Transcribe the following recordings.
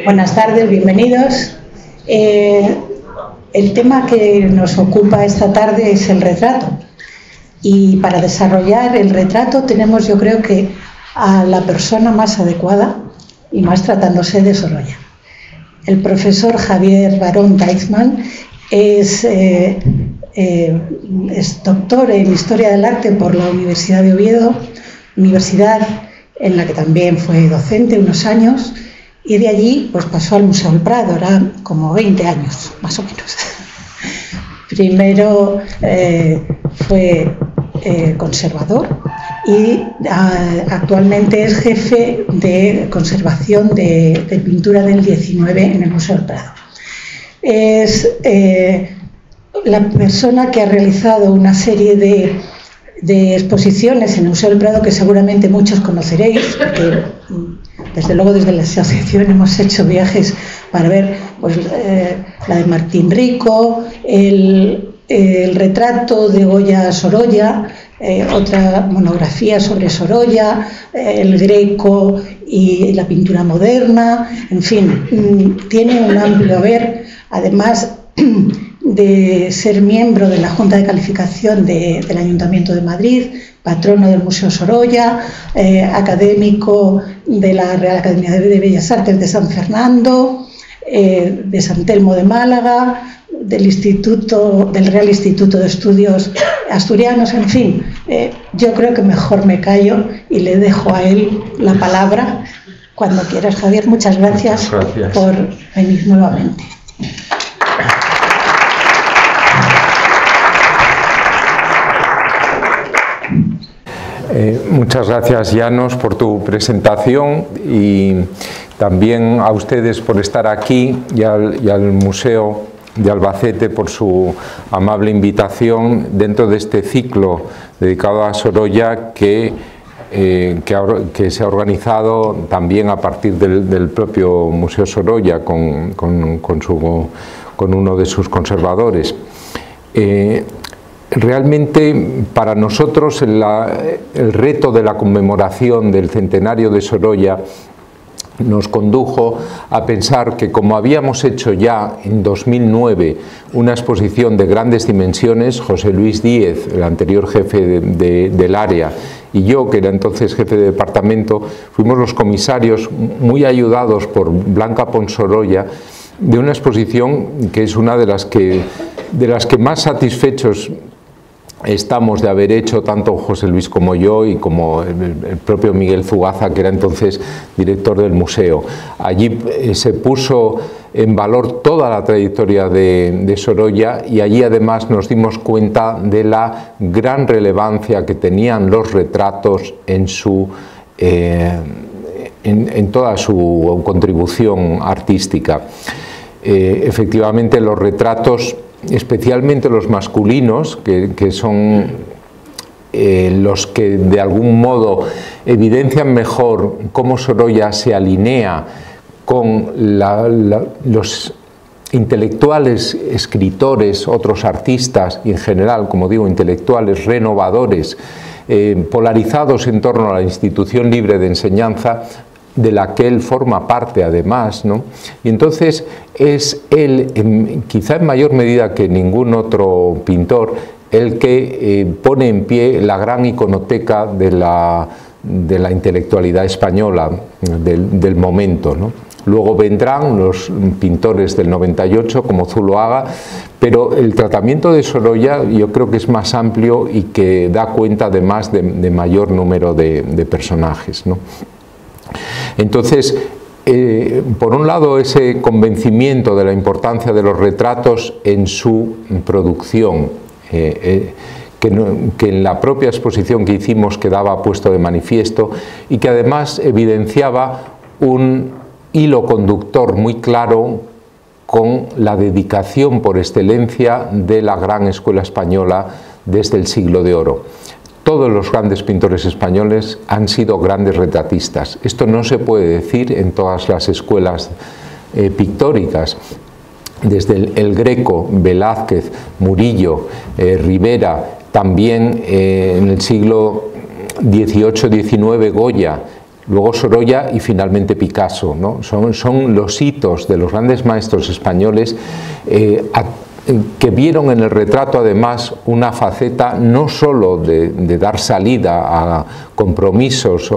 Buenas tardes, bienvenidos. El tema que nos ocupa esta tarde es el retrato. Y para desarrollar el retrato tenemos, yo creo que, a la persona más adecuada, y más tratándose de Sorolla. El profesor Javier Barón Deichmann es doctor en Historia del Arte por la Universidad de Oviedo, universidad en la que también fue docente unos años, y de allí pues pasó al Museo del Prado, ahora como 20 años, más o menos. Primero fue conservador y actualmente es jefe de conservación de pintura del 19 en el Museo del Prado. Es la persona que ha realizado una serie de exposiciones en el Museo del Prado que seguramente muchos conoceréis, porque desde luego desde la asociación hemos hecho viajes para ver pues, la de Martín Rico, el retrato de Goya Sorolla, otra monografía sobre Sorolla, el Greco y la pintura moderna, en fin, tiene un amplio haber, además de ser miembro de la Junta de Calificación del Ayuntamiento de Madrid, patrono del Museo Sorolla, académico de la Real Academia de Bellas Artes de San Fernando, de San Telmo de Málaga, del Real Instituto de Estudios Asturianos, en fin, yo creo que mejor me callo y le dejo a él la palabra cuando quieras, Javier. Muchas gracias por venir nuevamente. Muchas gracias, Llanos, por tu presentación y también a ustedes por estar aquí y al Museo de Albacete por su amable invitación dentro de este ciclo dedicado a Sorolla que se ha organizado también a partir del propio Museo Sorolla con uno de sus conservadores. Realmente para nosotros el reto de la conmemoración del centenario de Sorolla nos condujo a pensar que, como habíamos hecho ya en 2009 una exposición de grandes dimensiones, José Luis Díez, el anterior jefe del área, y yo, que era entonces jefe de departamento, fuimos los comisarios, muy ayudados por Blanca Pons Sorolla, de una exposición que es una de las que más satisfechos estamos de haber hecho tanto José Luis como yo y como el propio Miguel Zugaza, que era entonces director del museo. Allí se puso en valor toda la trayectoria de Sorolla y allí además nos dimos cuenta de la gran relevancia que tenían los retratos en toda su contribución artística. Efectivamente, los retratos, especialmente los masculinos, que son los que de algún modo evidencian mejor cómo Sorolla se alinea con los intelectuales, escritores, otros artistas y en general, como digo, intelectuales renovadores, polarizados en torno a la institución libre de enseñanza, de la que él forma parte además, ¿no? Y entonces es él, quizá en mayor medida que ningún otro pintor, el que pone en pie la gran iconoteca de la intelectualidad española del momento, ¿no? Luego vendrán los pintores del 98 como Zuloaga, pero el tratamiento de Sorolla yo creo que es más amplio y que da cuenta además de mayor número de personajes, ¿no? Entonces, por un lado, ese convencimiento de la importancia de los retratos en su producción, que en la propia exposición que hicimos quedaba puesto de manifiesto y que además evidenciaba un hilo conductor muy claro con la dedicación por excelencia de la gran escuela española desde el Siglo de Oro. Todos los grandes pintores españoles han sido grandes retratistas. Esto no se puede decir en todas las escuelas pictóricas. Desde el Greco, Velázquez, Murillo, Rivera, también en el siglo XVIII-XIX Goya, luego Sorolla y finalmente Picasso, ¿no? Son los hitos de los grandes maestros españoles que vieron en el retrato además una faceta no solo de dar salida a compromisos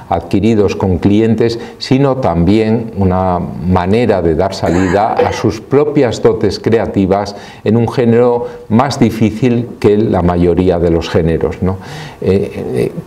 adquiridos con clientes, sino también una manera de dar salida a sus propias dotes creativas en un género más difícil que la mayoría de los géneros, ¿no?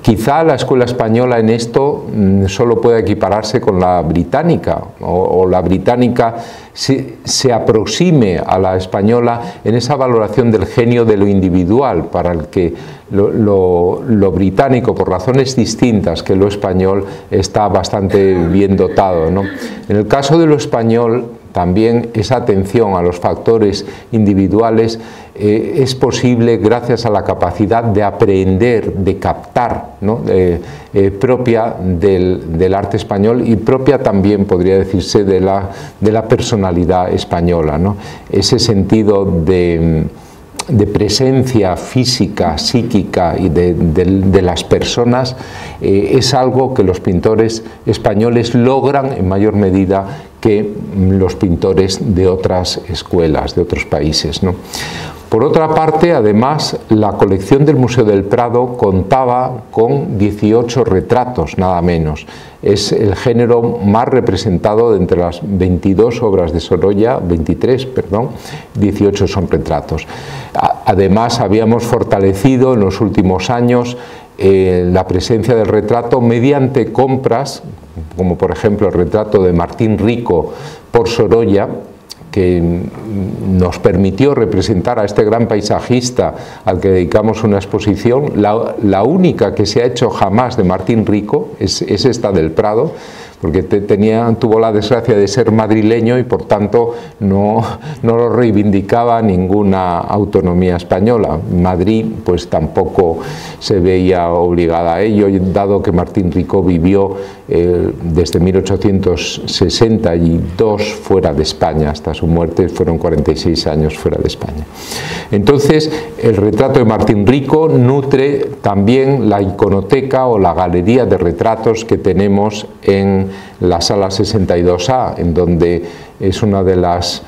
Quizá la escuela española en esto solo pueda equipararse con la británica, o la británica se aproxime a la española en esa valoración del genio de lo individual, para el que lo británico, por razones distintas que lo español, está bastante bien dotado, ¿no? En el caso de lo español, también esa atención a los factores individuales es posible gracias a la capacidad de aprender, de captar, ¿no? Propia del arte español y propia también, podría decirse, de la personalidad española, ¿no? Ese sentido de presencia física, psíquica y de las personas es algo que los pintores españoles logran en mayor medida que los pintores de otras escuelas, de otros países, ¿no? Por otra parte, además, la colección del Museo del Prado contaba con 18 retratos, nada menos. Es el género más representado de entre las 22 obras de Sorolla, 23, perdón, 18 son retratos. Además, habíamos fortalecido en los últimos años la presencia del retrato mediante compras, como por ejemplo el retrato de Martín Rico por Sorolla, que nos permitió representar a este gran paisajista al que dedicamos una exposición. La única que se ha hecho jamás de Martín Rico es esta del Prado, porque tuvo la desgracia de ser madrileño y por tanto no lo reivindicaba ninguna autonomía española. Madrid pues tampoco se veía obligada a ello, dado que Martín Rico vivió desde 1862 fuera de España, hasta su muerte fueron 46 años fuera de España. Entonces, el retrato de Martín Rico nutre también la iconoteca o la galería de retratos que tenemos en la sala 62A, en donde es una de las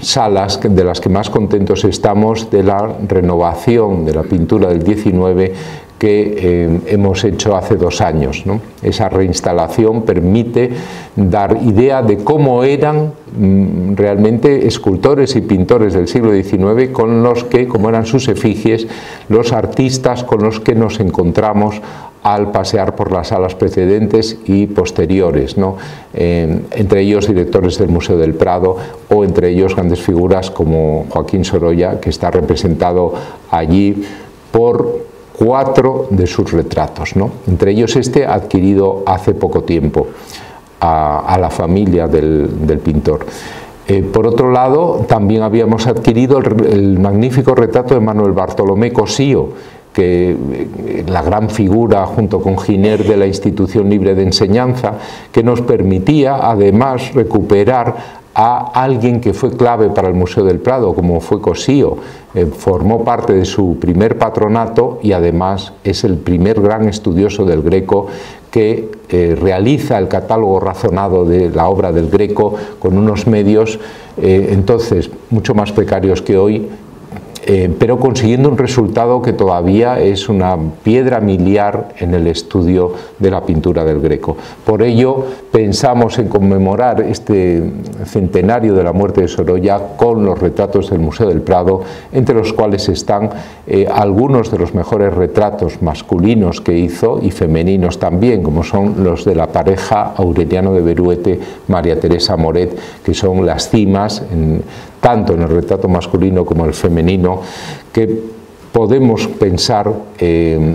salas de las que más contentos estamos de la renovación de la pintura del 19 que hemos hecho hace 2 años, ¿no? Esa reinstalación permite dar idea de cómo eran realmente escultores y pintores del siglo XIX, con los que, como eran sus efigies, los artistas con los que nos encontramos al pasear por las salas precedentes y posteriores, ¿no? Entre ellos directores del Museo del Prado, o entre ellos grandes figuras como Joaquín Sorolla, que está representado allí por 4 de sus retratos, ¿no? Entre ellos este adquirido hace poco tiempo a la familia del pintor. Por otro lado, también habíamos adquirido el magnífico retrato de Manuel Bartolomé Cosío, que la gran figura junto con Giner de la Institución Libre de Enseñanza, que nos permitía además recuperar a alguien que fue clave para el Museo del Prado, como fue Cosío. Formó parte de su primer patronato y además es el primer gran estudioso del Greco que realiza el catálogo razonado de la obra del Greco con unos medios entonces mucho más precarios que hoy, pero consiguiendo un resultado que todavía es una piedra miliar en el estudio de la pintura del Greco. Por ello pensamos en conmemorar este centenario de la muerte de Sorolla con los retratos del Museo del Prado, entre los cuales están algunos de los mejores retratos masculinos que hizo y femeninos también, como son los de la pareja Aureliano de Beruete, María Teresa Moret, que son las cimas tanto en el retrato masculino como el femenino, que podemos pensar que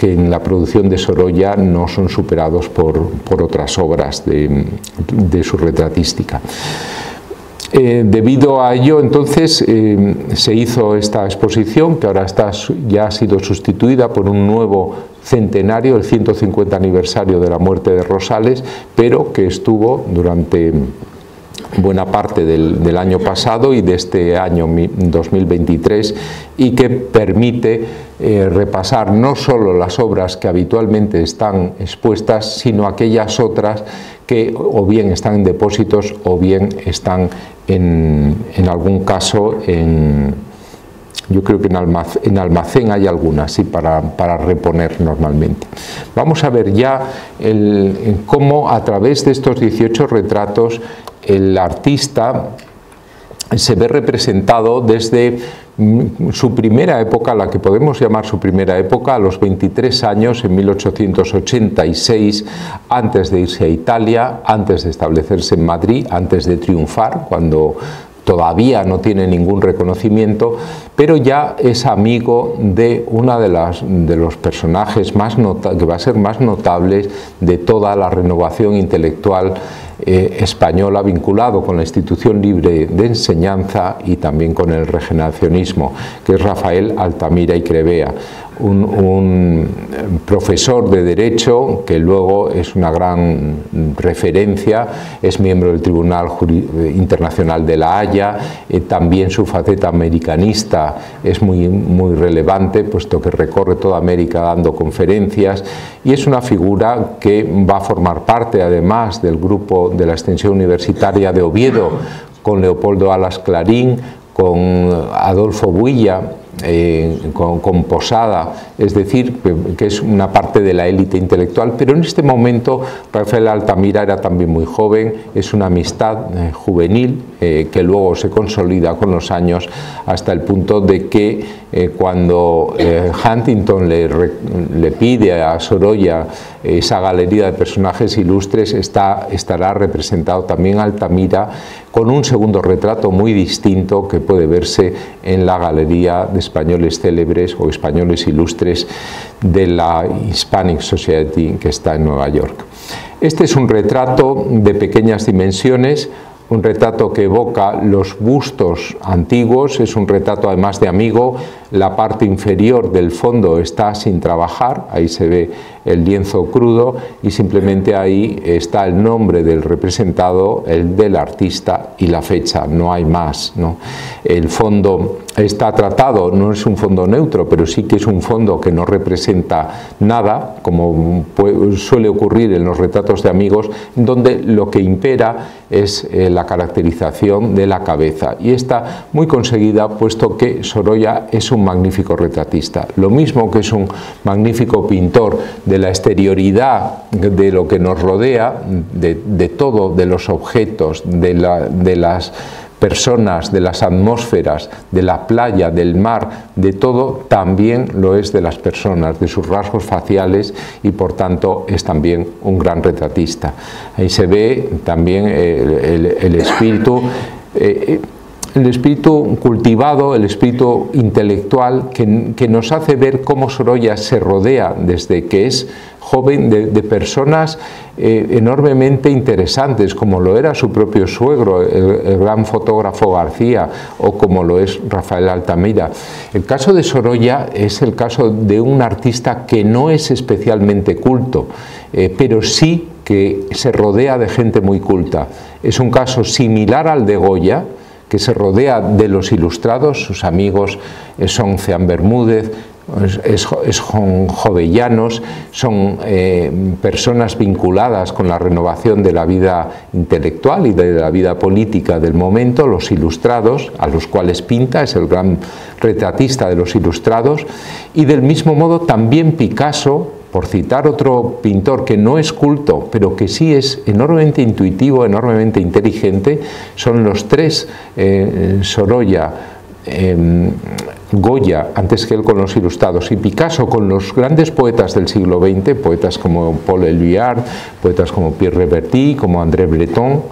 en la producción de Sorolla no son superados por otras obras de su retratística. Debido a ello, entonces, se hizo esta exposición, que ahora ya ha sido sustituida por un nuevo centenario, el 150 aniversario de la muerte de Rosales, pero que estuvo durante buena parte del año pasado y de este año 2023, y que permite repasar no solo las obras que habitualmente están expuestas, sino aquellas otras que o bien están en depósitos o bien están en algún caso yo creo que en almacén hay algunas, sí, para reponer normalmente. Vamos a ver ya cómo a través de estos 18 retratos el artista se ve representado desde su primera época, la que podemos llamar su primera época, a los 23 años, en 1886, antes de irse a Italia, antes de establecerse en Madrid, antes de triunfar, cuando todavía no tiene ningún reconocimiento, pero ya es amigo de una de los personajes que va a ser más notables de toda la renovación intelectual española, vinculado con la institución libre de enseñanza y también con el regeneracionismo, que es Rafael Altamira y Crevea, un profesor de Derecho que luego es una gran referencia, es miembro del Tribunal Internacional de la Haya, también su faceta americanista es muy relevante, puesto que recorre toda América dando conferencias, y es una figura que va a formar parte además del grupo de la extensión universitaria de Oviedo, con Leopoldo Alas Clarín, con Adolfo Builla, con Posada, es decir, que es una parte de la élite intelectual, pero en este momento Rafael Altamira era también muy joven, es una amistad juvenil que luego se consolida con los años hasta el punto de que cuando Huntington le pide a Sorolla esa galería de personajes ilustres, estará representado también Altamira con un segundo retrato muy distinto que puede verse en la galería de españoles célebres o españoles ilustres de la Hispanic Society, que está en Nueva York. Este es un retrato de pequeñas dimensiones, un retrato que evoca los bustos antiguos, es un retrato además de amigo. La parte inferior del fondo está sin trabajar, ahí se ve el lienzo crudo y simplemente ahí está el nombre del representado, el del artista y la fecha, no hay más, ¿no? El fondo está tratado, no es un fondo neutro, pero sí que es un fondo que no representa nada, como suele ocurrir en los retratos de amigos, donde lo que impera es la caracterización de la cabeza, y está muy conseguida, puesto que Sorolla es un magnífico retratista, lo mismo que es un magnífico pintor de la exterioridad de lo que nos rodea, de todo, de los objetos, de las personas, de las atmósferas, de la playa, del mar, de todo, también lo es de las personas, de sus rasgos faciales, y por tanto es también un gran retratista. Ahí se ve también el espíritu cultivado, el espíritu intelectual que nos hace ver cómo Sorolla se rodea desde que es joven de personas enormemente interesantes, como lo era su propio suegro, el gran fotógrafo García, o como lo es Rafael Altamira. El caso de Sorolla es el caso de un artista que no es especialmente culto, pero sí que se rodea de gente muy culta. Es un caso similar al de Goya, que se rodea de los ilustrados. Sus amigos son Ceán Bermúdez, son jovellanos, son personas vinculadas con la renovación de la vida intelectual y de la vida política del momento, los ilustrados, a los cuales pinta, es el gran retratista de los ilustrados, y del mismo modo también Picasso, por citar otro pintor que no es culto, pero que sí es enormemente intuitivo, enormemente inteligente. Son los tres, Sorolla, Goya, antes que él con los ilustrados, y Picasso con los grandes poetas del siglo XX, poetas como Paul Éluard, poetas como Pierre Reverdy, como André Breton,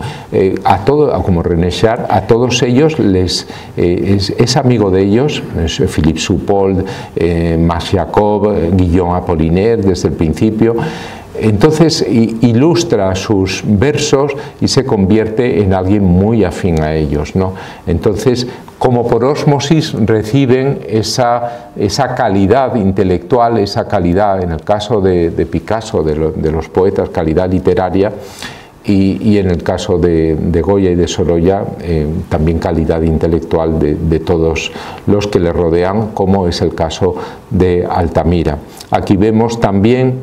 como René Char, a todos ellos es amigo de ellos, Philippe Soupault, Max Jacob, Guillaume Apollinaire desde el principio. Entonces ilustra sus versos y se convierte en alguien muy afín a ellos, ¿no? Entonces, como por ósmosis reciben esa calidad intelectual, esa calidad, en el caso de Picasso, de los poetas, calidad literaria, y en el caso de Goya y de Sorolla también calidad intelectual de todos los que le rodean, como es el caso de Altamira. Aquí vemos también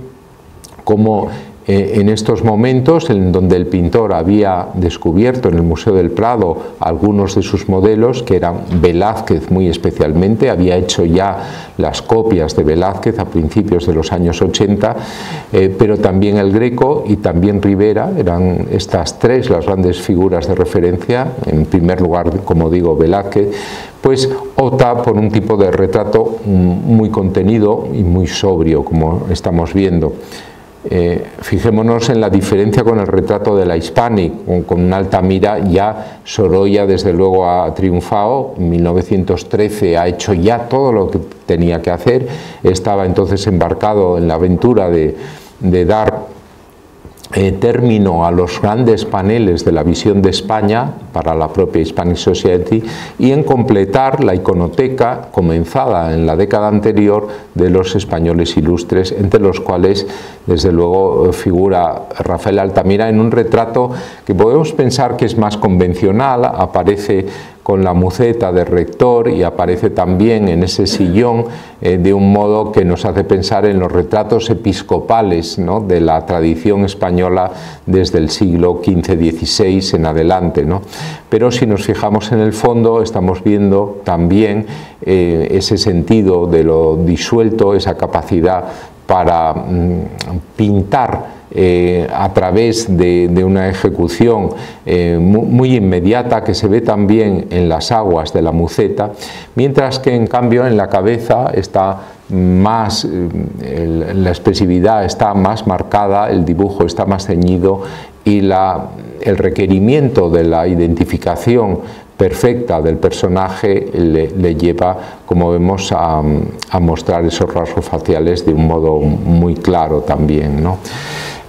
cómo en estos momentos en donde el pintor había descubierto en el Museo del Prado algunos de sus modelos, que eran Velázquez muy especialmente, había hecho ya las copias de Velázquez a principios de los años 80, pero también el Greco y también Rivera, eran estas tres las grandes figuras de referencia. En primer lugar, como digo, Velázquez, pues opta por un tipo de retrato muy contenido y muy sobrio, como estamos viendo. Fijémonos en la diferencia con el retrato de la Hispanic, con una Altamira. Ya Sorolla desde luego ha triunfado, en 1913 ha hecho ya todo lo que tenía que hacer, estaba entonces embarcado en la aventura de dar término a los grandes paneles de la visión de España para la propia Hispanic Society y en completar la iconoteca comenzada en la década anterior de los españoles ilustres, entre los cuales desde luego figura Rafael Altamira en un retrato que podemos pensar que es más convencional. Aparece con la muceta de rector y aparece también en ese sillón de un modo que nos hace pensar en los retratos episcopales, ¿no?, de la tradición española desde el siglo XV-XVI en adelante, ¿no? Pero si nos fijamos en el fondo estamos viendo también ese sentido de lo disuelto, esa capacidad para pintar a través de una ejecución muy inmediata, que se ve también en las aguas de la muceta, mientras que en cambio en la cabeza está más, la expresividad está más marcada, el dibujo está más ceñido y el requerimiento de la identificación perfecta del personaje le lleva, como vemos, a mostrar esos rasgos faciales de un modo muy claro también, ¿no?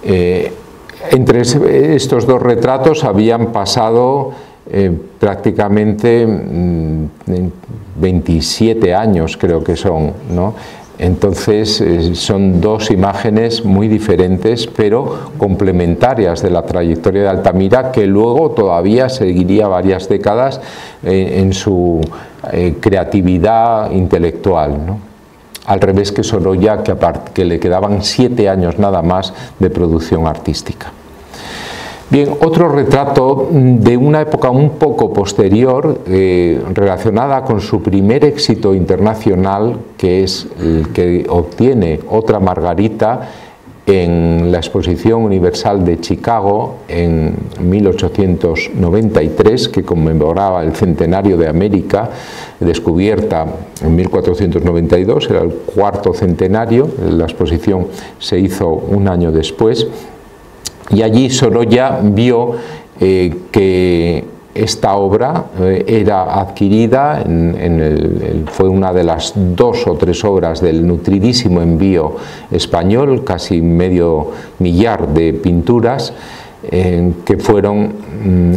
Entre estos dos retratos habían pasado prácticamente 27 años, creo que son, ¿no? Entonces son dos imágenes muy diferentes pero complementarias de la trayectoria de Altamira, que luego todavía seguiría varias décadas en su creatividad intelectual, ¿no? Al revés que Sorolla, que le quedaban 7 años nada más de producción artística. Bien, otro retrato de una época un poco posterior, relacionada con su primer éxito internacional, que es el que obtiene Otra Margarita en la Exposición Universal de Chicago en 1893, que conmemoraba el centenario de América, descubierta en 1492, era el cuarto centenario. La exposición se hizo un año después. Y allí Sorolla vio que esta obra era adquirida, fue una de las 2 o 3 obras del nutridísimo envío español, casi medio millar de pinturas que fueron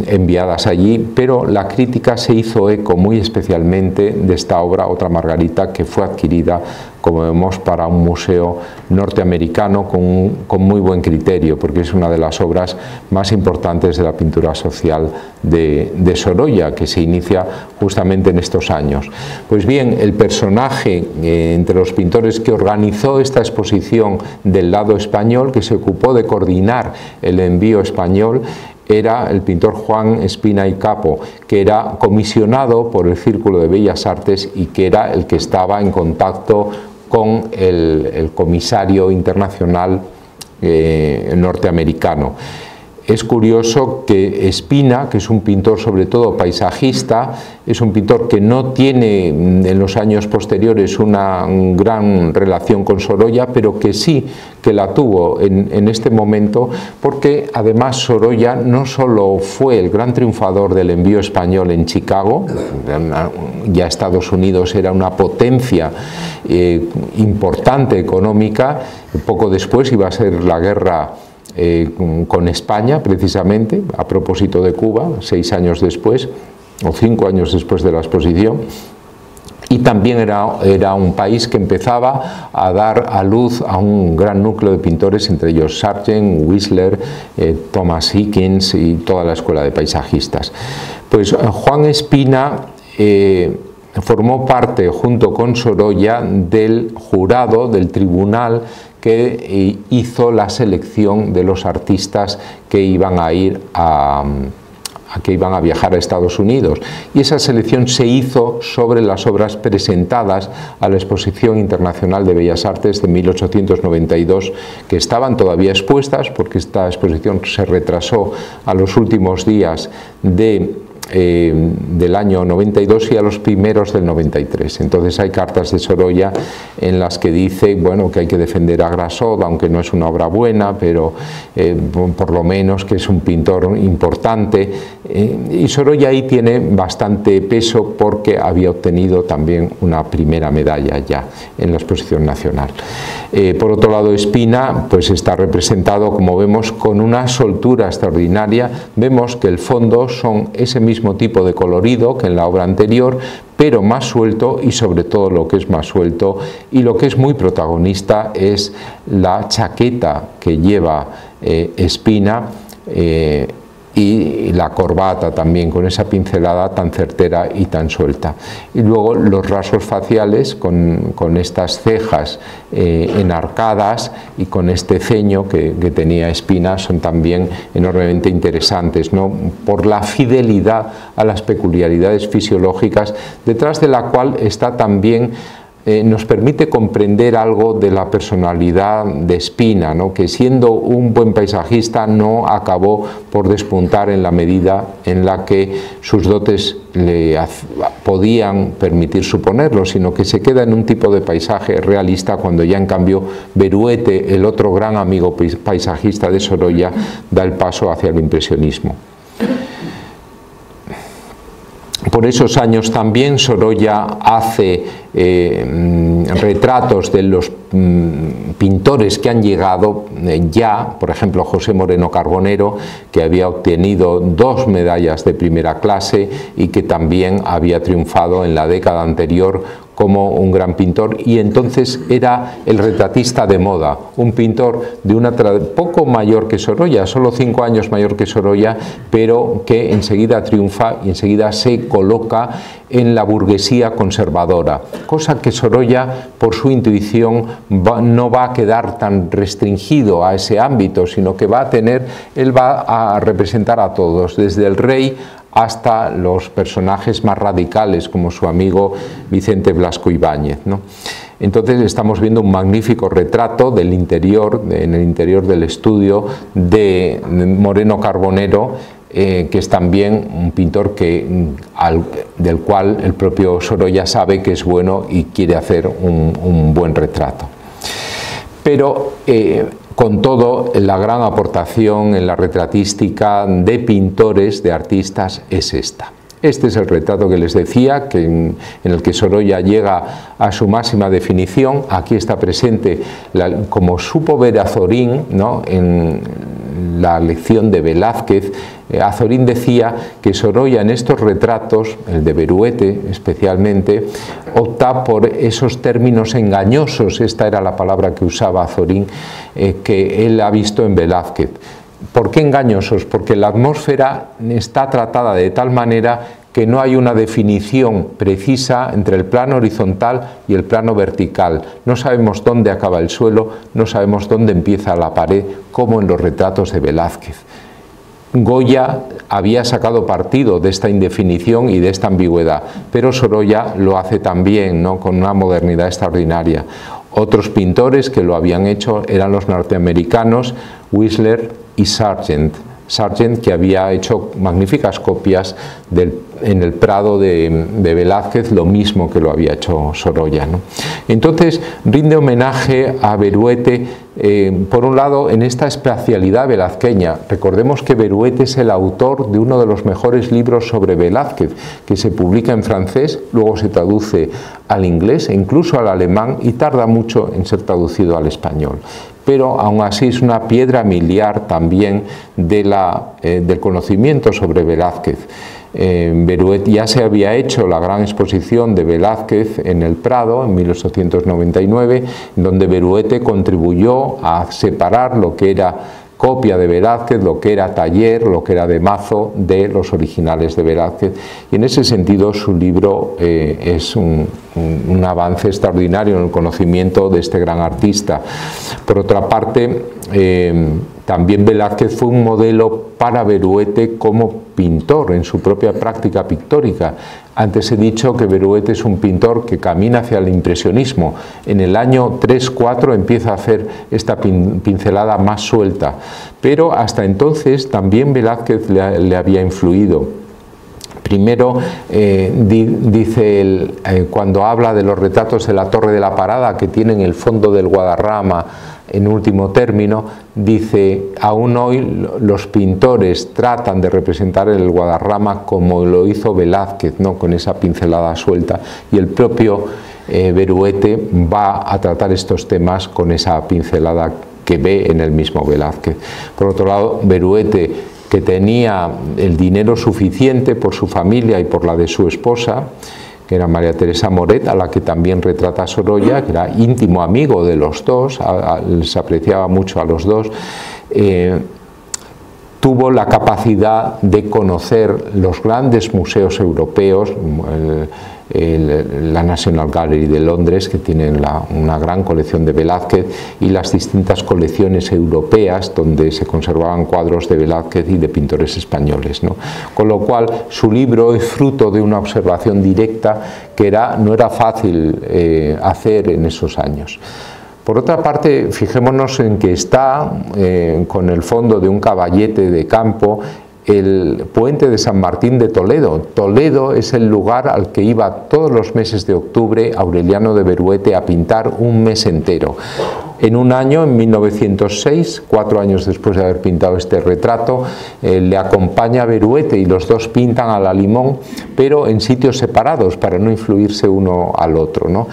enviadas allí, pero la crítica se hizo eco muy especialmente de esta obra, Otra Margarita, que fue adquirida, como vemos, para un museo norteamericano con muy buen criterio, porque es una de las obras más importantes de la pintura social de Sorolla, que se inicia justamente en estos años. Pues bien, el personaje entre los pintores que organizó esta exposición del lado español, que se ocupó de coordinar el envío español, era el pintor Juan Espina y Capo, que era comisionado por el Círculo de Bellas Artes y que era el que estaba en contacto con el comisario internacional norteamericano. Es curioso que Espina, que es un pintor sobre todo paisajista, es un pintor que no tiene en los años posteriores una gran relación con Sorolla, pero que sí que la tuvo en este momento, porque además Sorolla no solo fue el gran triunfador del envío español en Chicago, ya Estados Unidos era una potencia importante económica, poco después iba a ser la guerra con España, precisamente, a propósito de Cuba, 6 años después, o 5 años después de la exposición, y también era un país que empezaba a dar a luz a un gran núcleo de pintores, entre ellos Sargent, Whistler, Thomas Higgins y toda la escuela de paisajistas. Pues Juan Espina formó parte, junto con Sorolla, del jurado, del tribunal que hizo la selección de los artistas que iban a viajar a Estados Unidos, y esa selección se hizo sobre las obras presentadas a la Exposición Internacional de Bellas Artes de 1892, que estaban todavía expuestas porque esta exposición se retrasó a los últimos días del año 92 y a los primeros del 93. Entonces hay cartas de Sorolla en las que dice, bueno, que hay que defender a Grassot, aunque no es una obra buena, pero por lo menos que es un pintor importante, y Sorolla ahí tiene bastante peso porque había obtenido también una primera medalla ya en la exposición nacional. Por otro lado, Espina pues está representado, como vemos, con una soltura extraordinaria. Vemos que el fondo son ese mismo tipo de colorido que en la obra anterior, pero más suelto, y sobre todo lo que es más suelto y lo que es muy protagonista es la chaqueta que lleva Espina y la corbata también, con esa pincelada tan certera y tan suelta. Y luego los rasgos faciales con estas cejas enarcadas y con este ceño que tenía Espina son también enormemente interesantes, ¿no? Por la fidelidad a las peculiaridades fisiológicas, detrás de la cual está también nos permite comprender algo de la personalidad de Espina, ¿no? Que siendo un buen paisajista no acabó por despuntar en la medida en la que sus dotes le podían permitir suponerlo, sino que se queda en un tipo de paisaje realista, cuando ya en cambio Beruete, el otro gran amigo paisajista de Sorolla, da el paso hacia el impresionismo. Por esos años también Sorolla hace retratos de los pintores que han llegado ya, por ejemplo José Moreno Carbonero, que había obtenido 2 medallas de primera clase y que también había triunfado en la década anterior como un gran pintor, y entonces era el retratista de moda, un pintor de una poco mayor que Sorolla, solo 5 años mayor que Sorolla, pero que enseguida triunfa y enseguida se coloca en la burguesía conservadora, cosa que Sorolla, por su intuición, no va a quedar tan restringido a ese ámbito, sino que él va a representar a todos, desde el rey hasta los personajes más radicales, como su amigo Vicente Blasco Ibáñez, ¿no? Entonces estamos viendo un magnífico retrato del interior, en el interior del estudio de Moreno Carbonero, que es también un pintor del cual el propio Sorolla sabe que es bueno y quiere hacer un buen retrato. Pero con todo, la gran aportación en la retratística de pintores, de artistas, es esta. Este es el retrato que les decía, en el que Sorolla llega a su máxima definición. Aquí está presente, como supo ver Azorín, ¿no?, en la lección de Velázquez. Azorín decía que Sorolla en estos retratos, el de Beruete especialmente, opta por esos términos engañosos, esta era la palabra que usaba Azorín, que él ha visto en Velázquez. ¿Por qué engañosos? Porque la atmósfera está tratada de tal manera que no hay una definición precisa entre el plano horizontal y el plano vertical. No sabemos dónde acaba el suelo, no sabemos dónde empieza la pared, como en los retratos de Velázquez. Goya había sacado partido de esta indefinición y de esta ambigüedad, pero Sorolla lo hace también, ¿no?, con una modernidad extraordinaria. Otros pintores que lo habían hecho eran los norteamericanos Whistler y Sargent. Sargent, que había hecho magníficas copias en el Prado de Velázquez, lo mismo que lo había hecho Sorolla, ¿no? Entonces rinde homenaje a Beruete, por un lado, en esta espacialidad velazqueña. Recordemos que Beruete es el autor de uno de los mejores libros sobre Velázquez, que se publica en francés, luego se traduce al inglés e incluso al alemán, y tarda mucho en ser traducido al español. Pero aún así es una piedra miliar también del conocimiento sobre Velázquez. Beruete ya se había hecho la gran exposición de Velázquez en el Prado en 1899, donde Beruete contribuyó a separar lo que era copia de Velázquez, lo que era taller, lo que era de mazo de los originales de Velázquez, y en ese sentido su libro es un avance extraordinario en el conocimiento de este gran artista. Por otra parte, también Velázquez fue un modelo para Beruete como pintor en su propia práctica pictórica. Antes he dicho que Beruete es un pintor que camina hacia el impresionismo. En el año 3-4 empieza a hacer esta pincelada más suelta, pero hasta entonces también Velázquez le había influido. Primero, dice él, cuando habla de los retratos de la Torre de la Parada que tienen el fondo del Guadarrama en último término, dice, aún hoy los pintores tratan de representar el Guadarrama como lo hizo Velázquez, ¿no?, con esa pincelada suelta, y el propio Beruete va a tratar estos temas con esa pincelada que ve en el mismo Velázquez. Por otro lado, Beruete, que tenía el dinero suficiente por su familia y por la de su esposa, que era María Teresa Moret, a la que también retrata Sorolla, que era íntimo amigo de los dos, les apreciaba mucho a los dos, tuvo la capacidad de conocer los grandes museos europeos, la National Gallery de Londres, que tiene una gran colección de Velázquez, y las distintas colecciones europeas donde se conservaban cuadros de Velázquez y de pintores españoles, ¿no? Con lo cual su libro es fruto de una observación directa que no era fácil hacer en esos años. Por otra parte, fijémonos en que está con el fondo de un caballete de campo el puente de San Martín de Toledo. Toledo es el lugar al que iba todos los meses de octubre Aureliano de Beruete a pintar un mes entero. En un año, en 1906, 4 años después de haber pintado este retrato, le acompaña Beruete y los dos pintan a la limón, pero en sitios separados para no influirse uno al otro, ¿no?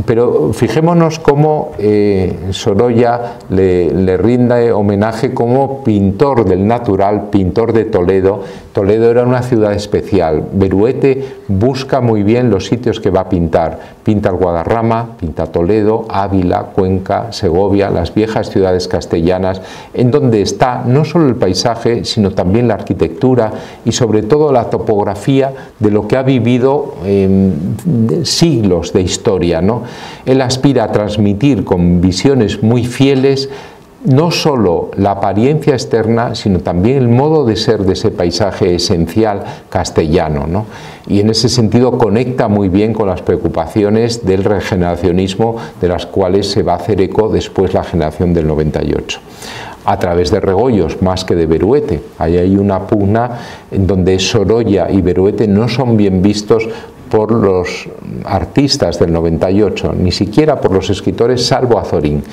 Pero fijémonos cómo Sorolla le rinde homenaje como pintor del natural, pintor de Toledo. Toledo era una ciudad especial. Beruete busca muy bien los sitios que va a pintar. Pinta el Guadarrama, pinta Toledo, Ávila, Cuenca, Segovia, las viejas ciudades castellanas, en donde está no solo el paisaje, sino también la arquitectura y sobre todo la topografía de lo que ha vivido siglos de historia, ¿no? Él aspira a transmitir con visiones muy fieles no solo la apariencia externa, sino también el modo de ser de ese paisaje esencial castellano, ¿no? Y en ese sentido conecta muy bien con las preocupaciones del regeneracionismo, de las cuales se va a hacer eco después la generación del 98. A través de Regoyos más que de Beruete. Ahí hay una pugna en donde Sorolla y Beruete no son bien vistos por los artistas del 98, ni siquiera por los escritores, salvo Azorín.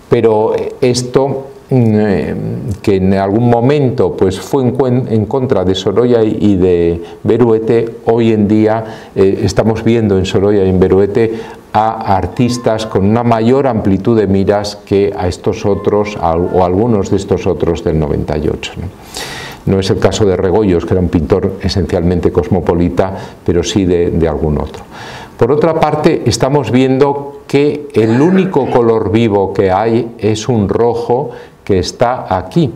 Pero esto, que en algún momento pues, fue en contra de Sorolla y de Beruete, hoy en día estamos viendo en Sorolla y en Beruete a artistas con una mayor amplitud de miras que a estos otros, o algunos de estos otros del 98, ¿no? No es el caso de Regoyos, que era un pintor esencialmente cosmopolita, pero sí de algún otro. Por otra parte, estamos viendo que el único color vivo que hay es un rojo que está aquí.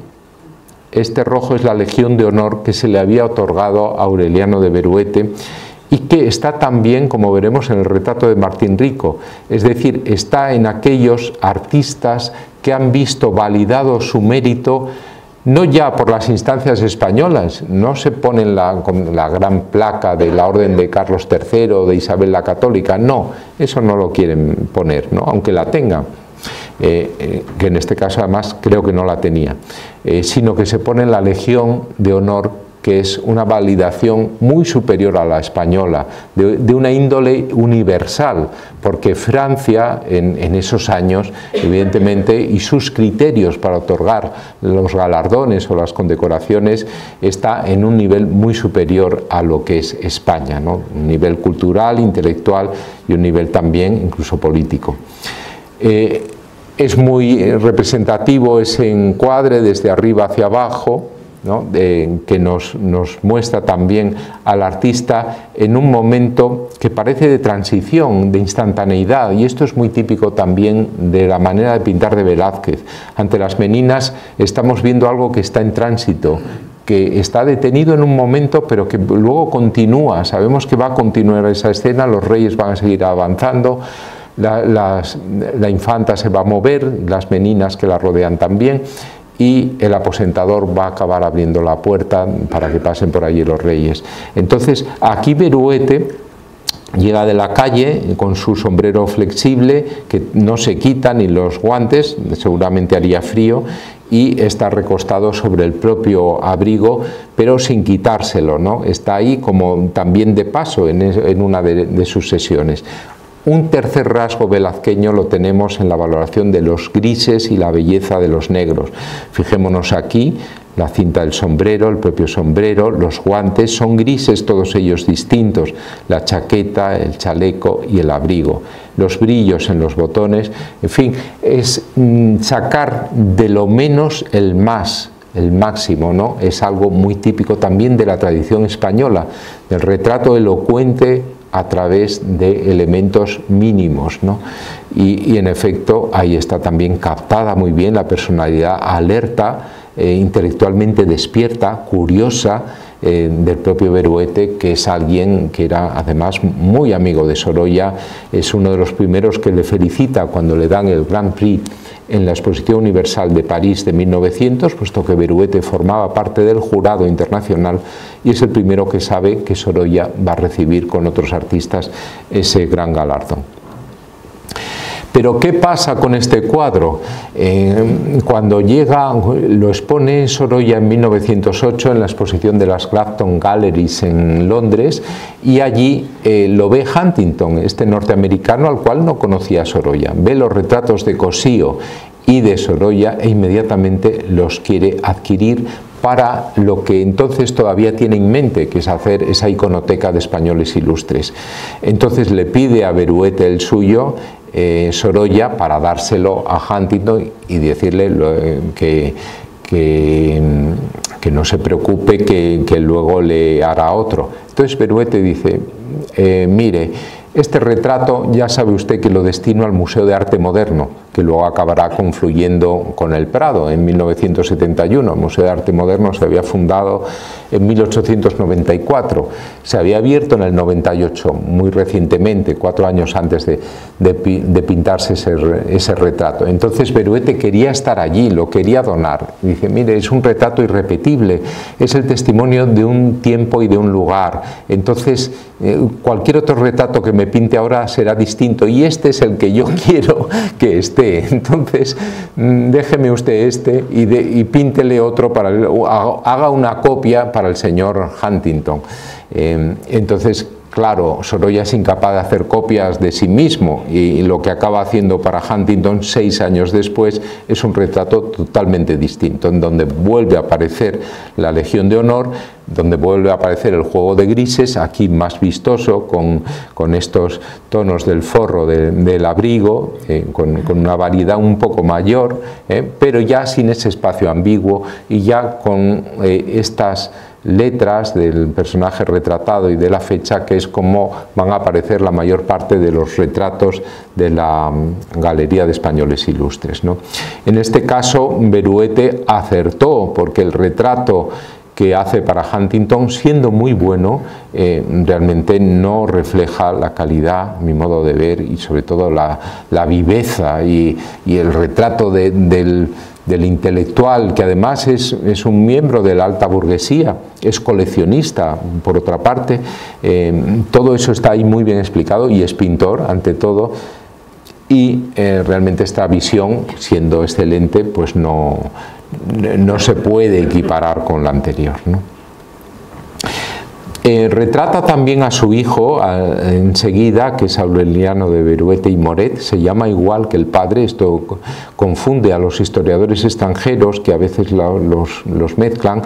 Este rojo es la Legión de Honor que se le había otorgado a Aureliano de Beruete y que está también, como veremos, en el retrato de Martín Rico. Es decir, está en aquellos artistas que han visto validado su mérito no ya por las instancias españolas, no se pone con la gran placa de la Orden de Carlos III o de Isabel la Católica, no, eso no lo quieren poner, ¿no? Aunque la tengan, que en este caso además creo que no la tenía, sino que se pone la Legión de Honor, que es una validación muy superior a la española, de una índole universal, porque Francia en esos años, evidentemente, y sus criterios para otorgar los galardones o las condecoraciones, está en un nivel muy superior a lo que es España, ¿no? Un nivel cultural, intelectual y un nivel también incluso político. Es muy representativo ese encuadre desde arriba hacia abajo, ¿no? Que nos muestra también al artista en un momento que parece de transición, de instantaneidad, y esto es muy típico también de la manera de pintar de Velázquez. Ante las Meninas estamos viendo algo que está en tránsito, que está detenido en un momento pero que luego continúa, sabemos que va a continuar esa escena, los reyes van a seguir avanzando, la infanta se va a mover, las meninas que la rodean también, y el aposentador va a acabar abriendo la puerta para que pasen por allí los reyes. Entonces aquí Beruete llega de la calle con su sombrero flexible que no se quita, ni los guantes, seguramente haría frío, y está recostado sobre el propio abrigo, pero sin quitárselo, ¿no? Está ahí como también de paso en una de sus sesiones. Un tercer rasgo velazqueño lo tenemos en la valoración de los grises y la belleza de los negros. Fijémonos aquí, la cinta del sombrero, el propio sombrero, los guantes, son grises todos ellos distintos, la chaqueta, el chaleco y el abrigo, los brillos en los botones, en fin, es sacar de lo menos el más, el máximo, ¿no? Es algo muy típico también de la tradición española, del retrato elocuente a través de elementos mínimos, ¿no? Y en efecto ahí está también captada muy bien la personalidad alerta, intelectualmente despierta, curiosa, del propio Beruete, que es alguien que era además muy amigo de Sorolla, es uno de los primeros que le felicita cuando le dan el Grand Prix en la Exposición Universal de París de 1900, puesto que Beruete formaba parte del jurado internacional y es el primero que sabe que Sorolla va a recibir con otros artistas ese gran galardón. Pero ¿qué pasa con este cuadro? Cuando llega, lo expone Sorolla en 1908 en la exposición de las Grafton Galleries en Londres, y allí lo ve Huntington, este norteamericano al cual no conocía Sorolla. Ve los retratos de Cosío y de Sorolla e inmediatamente los quiere adquirir para lo que entonces todavía tiene en mente, que es hacer esa iconoteca de españoles ilustres. Entonces le pide a Beruete el suyo, Sorolla, para dárselo a Huntington y decirle que no se preocupe, que luego le hará otro. Entonces Beruete dice, mire, este retrato ya sabe usted que lo destino al Museo de Arte Moderno, que luego acabará confluyendo con el Prado en 1971. El Museo de Arte Moderno se había fundado en 1894, se había abierto en el 98, muy recientemente, 4 años antes de pintarse ese retrato. Entonces Beruete quería estar allí, lo quería donar. Dice, mire, es un retrato irrepetible, es el testimonio de un tiempo y de un lugar. Entonces cualquier otro retrato que me pinte ahora será distinto, y este es el que yo quiero que esté. Entonces déjeme usted este y píntele otro, haga una copia para el señor Huntington. Entonces, claro, Sorolla es incapaz de hacer copias de sí mismo, y lo que acaba haciendo para Huntington 6 años después es un retrato totalmente distinto, en donde vuelve a aparecer la Legión de Honor, donde vuelve a aparecer el juego de grises, aquí más vistoso, con estos tonos del forro del abrigo, con una variedad un poco mayor, pero ya sin ese espacio ambiguo, y ya con estas letras del personaje retratado y de la fecha, que es como van a aparecer la mayor parte de los retratos de la Galería de Españoles Ilustres, ¿no? En este caso Beruete acertó, porque el retrato que hace para Huntington, siendo muy bueno, realmente no refleja la calidad, mi modo de ver, y sobre todo la viveza y el retrato del intelectual, que además es un miembro de la alta burguesía, es coleccionista, por otra parte. Todo eso está ahí muy bien explicado, y es pintor ante todo, y realmente esta visión, siendo excelente, pues no se puede equiparar con la anterior, ¿no? Retrata también a su hijo enseguida, que es Aureliano de Beruete y Moret, se llama igual que el padre. Esto confunde a los historiadores extranjeros, que a veces los mezclan,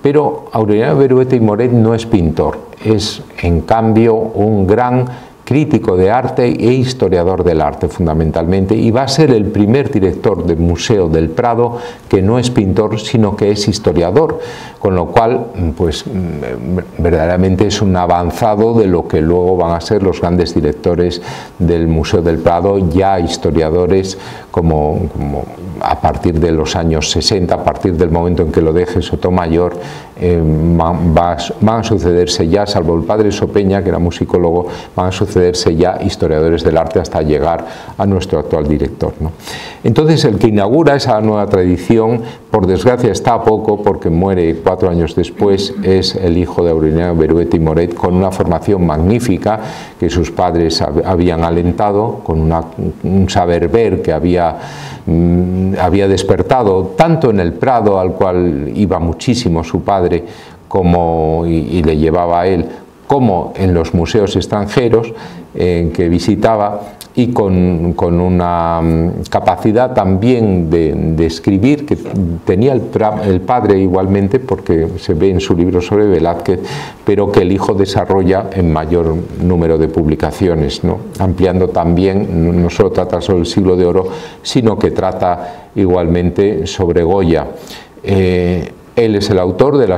pero Aureliano de Beruete y Moret no es pintor, es en cambio un gran crítico de arte e historiador del arte fundamentalmente, y va a ser el primer director del Museo del Prado que no es pintor sino que es historiador, con lo cual pues verdaderamente es un avanzado de lo que luego van a ser los grandes directores del Museo del Prado, ya historiadores como a partir de los años 60, a partir del momento en que lo deje Sotomayor, van a sucederse ya, salvo el padre Sopeña, que era musicólogo, van a sucederse ya historiadores del arte hasta llegar a nuestro actual director, ¿no? Entonces, el que inaugura esa nueva tradición, por desgracia está a poco, porque muere 4 años después, es el hijo de Aureliano Beruete y Moret, con una formación magnífica que sus padres habían alentado, con un saber ver que había despertado tanto en el Prado, al cual iba muchísimo su padre y le llevaba a él, como en los museos extranjeros que visitaba, y con una capacidad también de escribir que tenía el padre igualmente, porque se ve en su libro sobre Velázquez, pero que el hijo desarrolla en mayor número de publicaciones, ¿no? Ampliando también, no solo trata sobre el Siglo de Oro, sino que trata igualmente sobre Goya. Él es el autor de la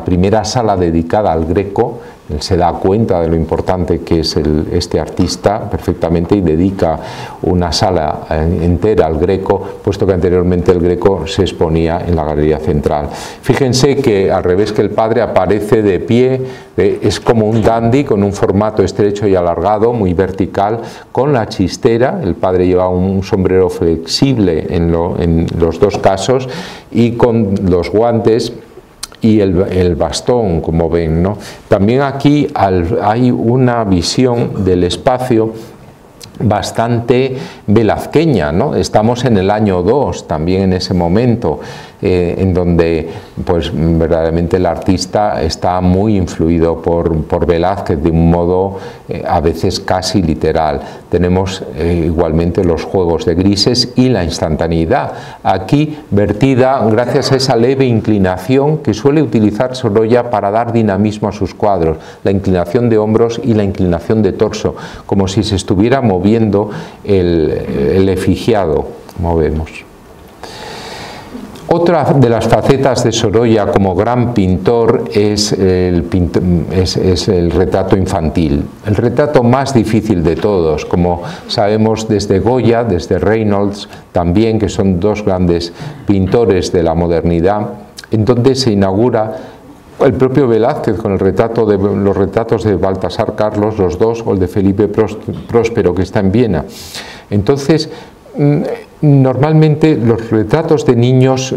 primera sala dedicada al Greco. Él se da cuenta de lo importante que es este artista perfectamente y dedica una sala entera al Greco, puesto que anteriormente el Greco se exponía en la Galería Central. Fíjense que al revés que el padre aparece de pie, es como un dandy con un formato estrecho y alargado, muy vertical, con la chistera. El padre lleva un sombrero flexible en los dos casos y con los guantes y el bastón, como ven, ¿no? También aquí hay una visión del espacio bastante velazqueña, ¿no? Estamos en el año 2, también en ese momento, en donde pues verdaderamente el artista está muy influido por Velázquez de un modo a veces casi literal. Tenemos igualmente los juegos de grises y la instantaneidad, aquí vertida gracias a esa leve inclinación que suele utilizar Sorolla para dar dinamismo a sus cuadros, la inclinación de hombros y la inclinación de torso, como si se estuviera moviendo el efigiado, como vemos. Otra de las facetas de Sorolla como gran pintor es el retrato infantil, el retrato más difícil de todos, como sabemos desde Goya, desde Reynolds también, que son dos grandes pintores de la modernidad, en donde se inaugura el propio Velázquez con los retratos de Baltasar Carlos, los dos, o el de Felipe Próspero, que está en Viena. Entonces, normalmente los retratos de niños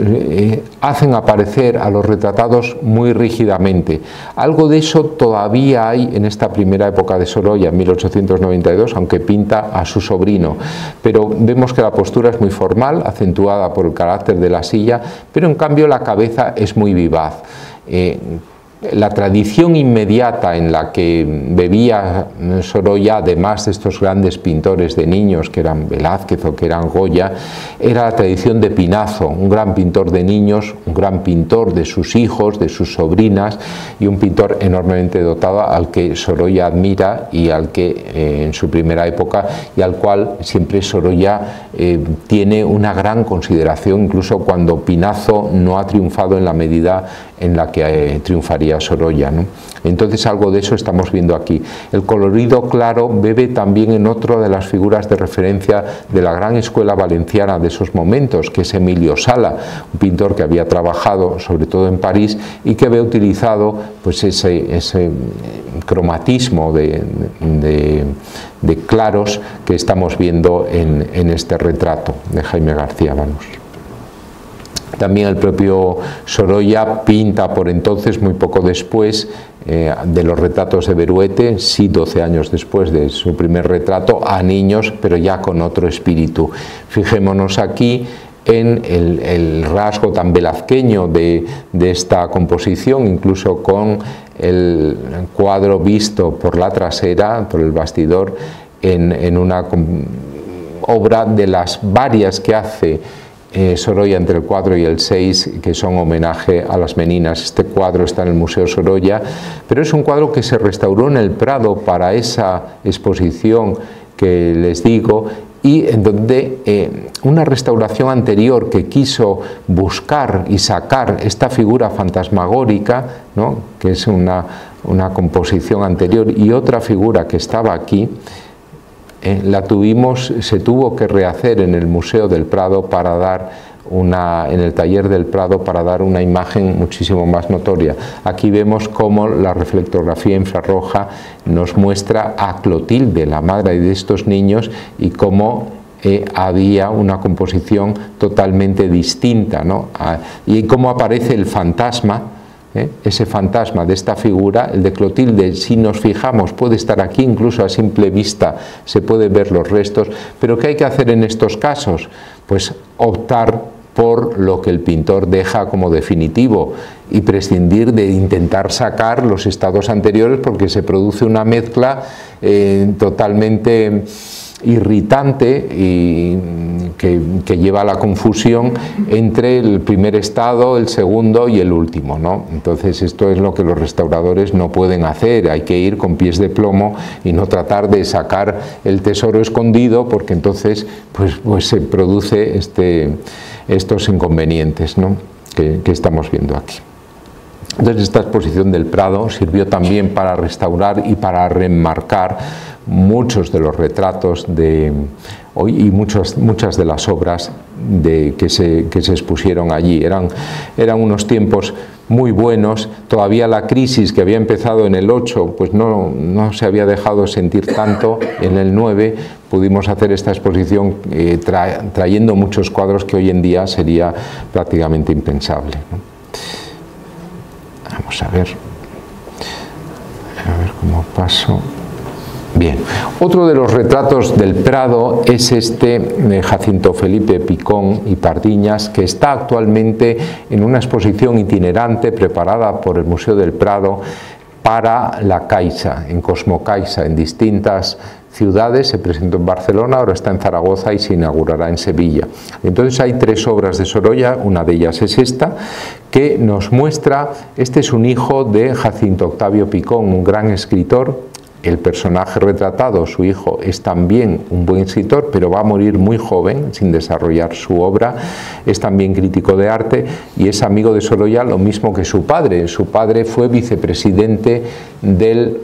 hacen aparecer a los retratados muy rígidamente. Algo de eso todavía hay en esta primera época de Sorolla, en 1892, aunque pinta a su sobrino. Pero vemos que la postura es muy formal, acentuada por el carácter de la silla, pero en cambio la cabeza es muy vivaz. La tradición inmediata en la que bebía Sorolla, además de estos grandes pintores de niños que eran Velázquez o que eran Goya, era la tradición de Pinazo, un gran pintor de niños, un gran pintor de sus hijos, de sus sobrinas, y un pintor enormemente dotado al que Sorolla admira y al que en su primera época, y al cual siempre Sorolla tiene una gran consideración, incluso cuando Pinazo no ha triunfado en la medida en la que triunfaría Sorolla, ¿no? Entonces algo de eso estamos viendo aquí. El colorido claro bebe también en otra de las figuras de referencia de la gran escuela valenciana de esos momentos, que es Emilio Sala, un pintor que había trabajado sobre todo en París y que había utilizado pues ese cromatismo de claros que estamos viendo en este retrato de Jaime García, vamos. También el propio Sorolla pinta por entonces, muy poco después, de los retratos de Beruete, sí 12 años después de su primer retrato, a niños, pero ya con otro espíritu. Fijémonos aquí en el rasgo tan velazqueño de esta composición, incluso con el cuadro visto por la trasera, por el bastidor, en una obra de las varias que hace Sorolla entre el 4 y el 6, que son homenaje a las meninas. Este cuadro está en el Museo Sorolla, pero es un cuadro que se restauró en el Prado para esa exposición que les digo, y en donde una restauración anterior que quiso buscar y sacar esta figura fantasmagórica, ¿no?, que es una composición anterior, y otra figura que estaba aquí, se tuvo que rehacer en el Museo del Prado para dar en el taller del Prado, para dar una imagen muchísimo más notoria. Aquí vemos cómo la reflectografía infrarroja nos muestra a Clotilde, la madre de estos niños, y cómo había una composición totalmente distinta, ¿no? Y cómo aparece el fantasma, ese fantasma de esta figura, el de Clotilde. Si nos fijamos, puede estar aquí, incluso a simple vista se pueden ver los restos. Pero ¿qué hay que hacer en estos casos? Pues optar por lo que el pintor deja como definitivo y prescindir de intentar sacar los estados anteriores, porque se produce una mezcla totalmente irritante y que lleva a la confusión entre el primer estado, el segundo y el último, ¿no? Entonces esto es lo que los restauradores no pueden hacer. Hay que ir con pies de plomo y no tratar de sacar el tesoro escondido, porque entonces pues se produce estos inconvenientes, ¿no?, que estamos viendo aquí. Entonces esta exposición del Prado sirvió también para restaurar y para remarcar muchos de los retratos de hoy y muchas de las obras que se expusieron allí. Eran unos tiempos muy buenos. Todavía la crisis que había empezado en el 8 pues no se había dejado sentir tanto. En el 9 pudimos hacer esta exposición trayendo muchos cuadros que hoy en día sería prácticamente impensable, ¿no? Vamos a ver cómo paso. Bien, otro de los retratos del Prado es este de Jacinto Felipe Picón y Pardiñas, que está actualmente en una exposición itinerante preparada por el Museo del Prado para la Caixa, en Cosmocaixa, en distintas ciudades. Se presentó en Barcelona, ahora está en Zaragoza y se inaugurará en Sevilla. Entonces hay 3 obras de Sorolla, una de ellas es esta, que nos muestra, este es un hijo de Jacinto Octavio Picón, un gran escritor. El personaje retratado, su hijo, es también un buen escritor, pero va a morir muy joven, sin desarrollar su obra. Es también crítico de arte y es amigo de Sorolla, lo mismo que su padre. Su padre fue vicepresidente del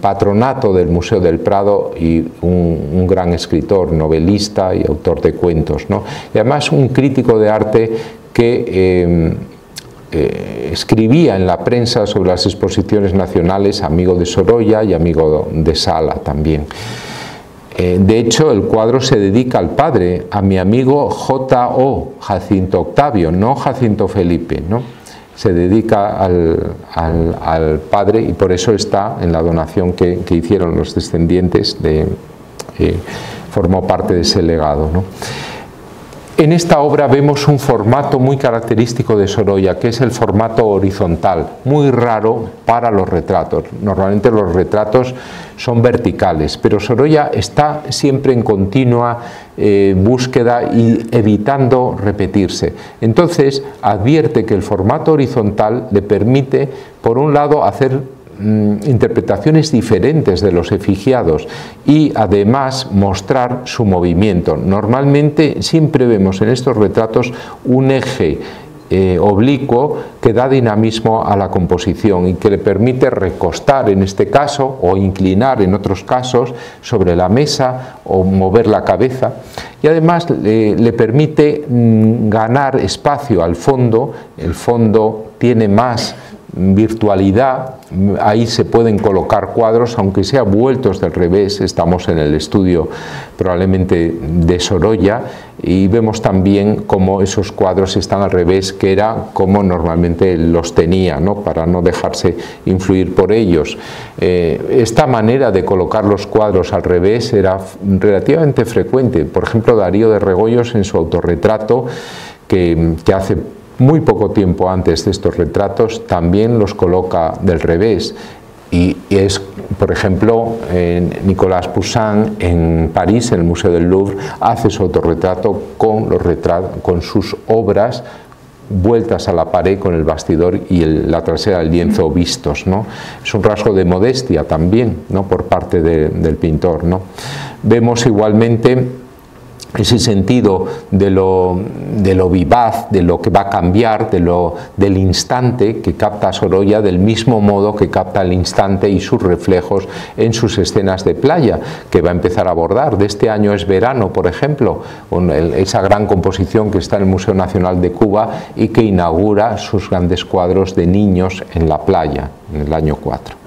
patronato del Museo del Prado y un gran escritor, novelista y autor de cuentos, ¿no? Y además un crítico de arte que escribía en la prensa sobre las exposiciones nacionales, amigo de Sorolla y amigo de Sala también. De hecho, el cuadro se dedica al padre, a mi amigo J.O. Jacinto Octavio, no Jacinto Felipe, ¿no? Se dedica al padre y por eso está en la donación que hicieron los descendientes, formó parte de ese legado, ¿no? En esta obra vemos un formato muy característico de Sorolla, que es el formato horizontal, muy raro para los retratos. Normalmente los retratos son verticales, pero Sorolla está siempre en continua búsqueda y evitando repetirse. Entonces advierte que el formato horizontal le permite, por un lado, hacer interpretaciones diferentes de los efigiados y además mostrar su movimiento. Normalmente siempre vemos en estos retratos un eje oblicuo que da dinamismo a la composición y que le permite recostar en este caso o inclinar en otros casos sobre la mesa o mover la cabeza, y además le permite ganar espacio al fondo. El fondo tiene más virtualidad, ahí se pueden colocar cuadros aunque sean vueltos del revés. Estamos en el estudio probablemente de Sorolla y vemos también cómo esos cuadros están al revés, que era como normalmente los tenía, ¿no?, para no dejarse influir por ellos. Esta manera de colocar los cuadros al revés era relativamente frecuente. Por ejemplo, Darío de Regoyos, en su autorretrato que hace muy poco tiempo antes de estos retratos, también los coloca del revés, y es Por ejemplo, Nicolas Poussin en París, en el Museo del Louvre, hace su autorretrato con sus obras vueltas a la pared con el bastidor y la trasera del lienzo vistos, ¿no? Es un rasgo de modestia también, ¿no?, por parte del pintor, ¿no? Vemos igualmente ese sentido de lo vivaz, de lo que va a cambiar, del instante que capta Sorolla, del mismo modo que capta el instante y sus reflejos en sus escenas de playa, que va a empezar a abordar. De este año es Verano, por ejemplo, esa gran composición que está en el Museo Nacional de Cuba y que inaugura sus grandes cuadros de niños en la playa, en el año 4.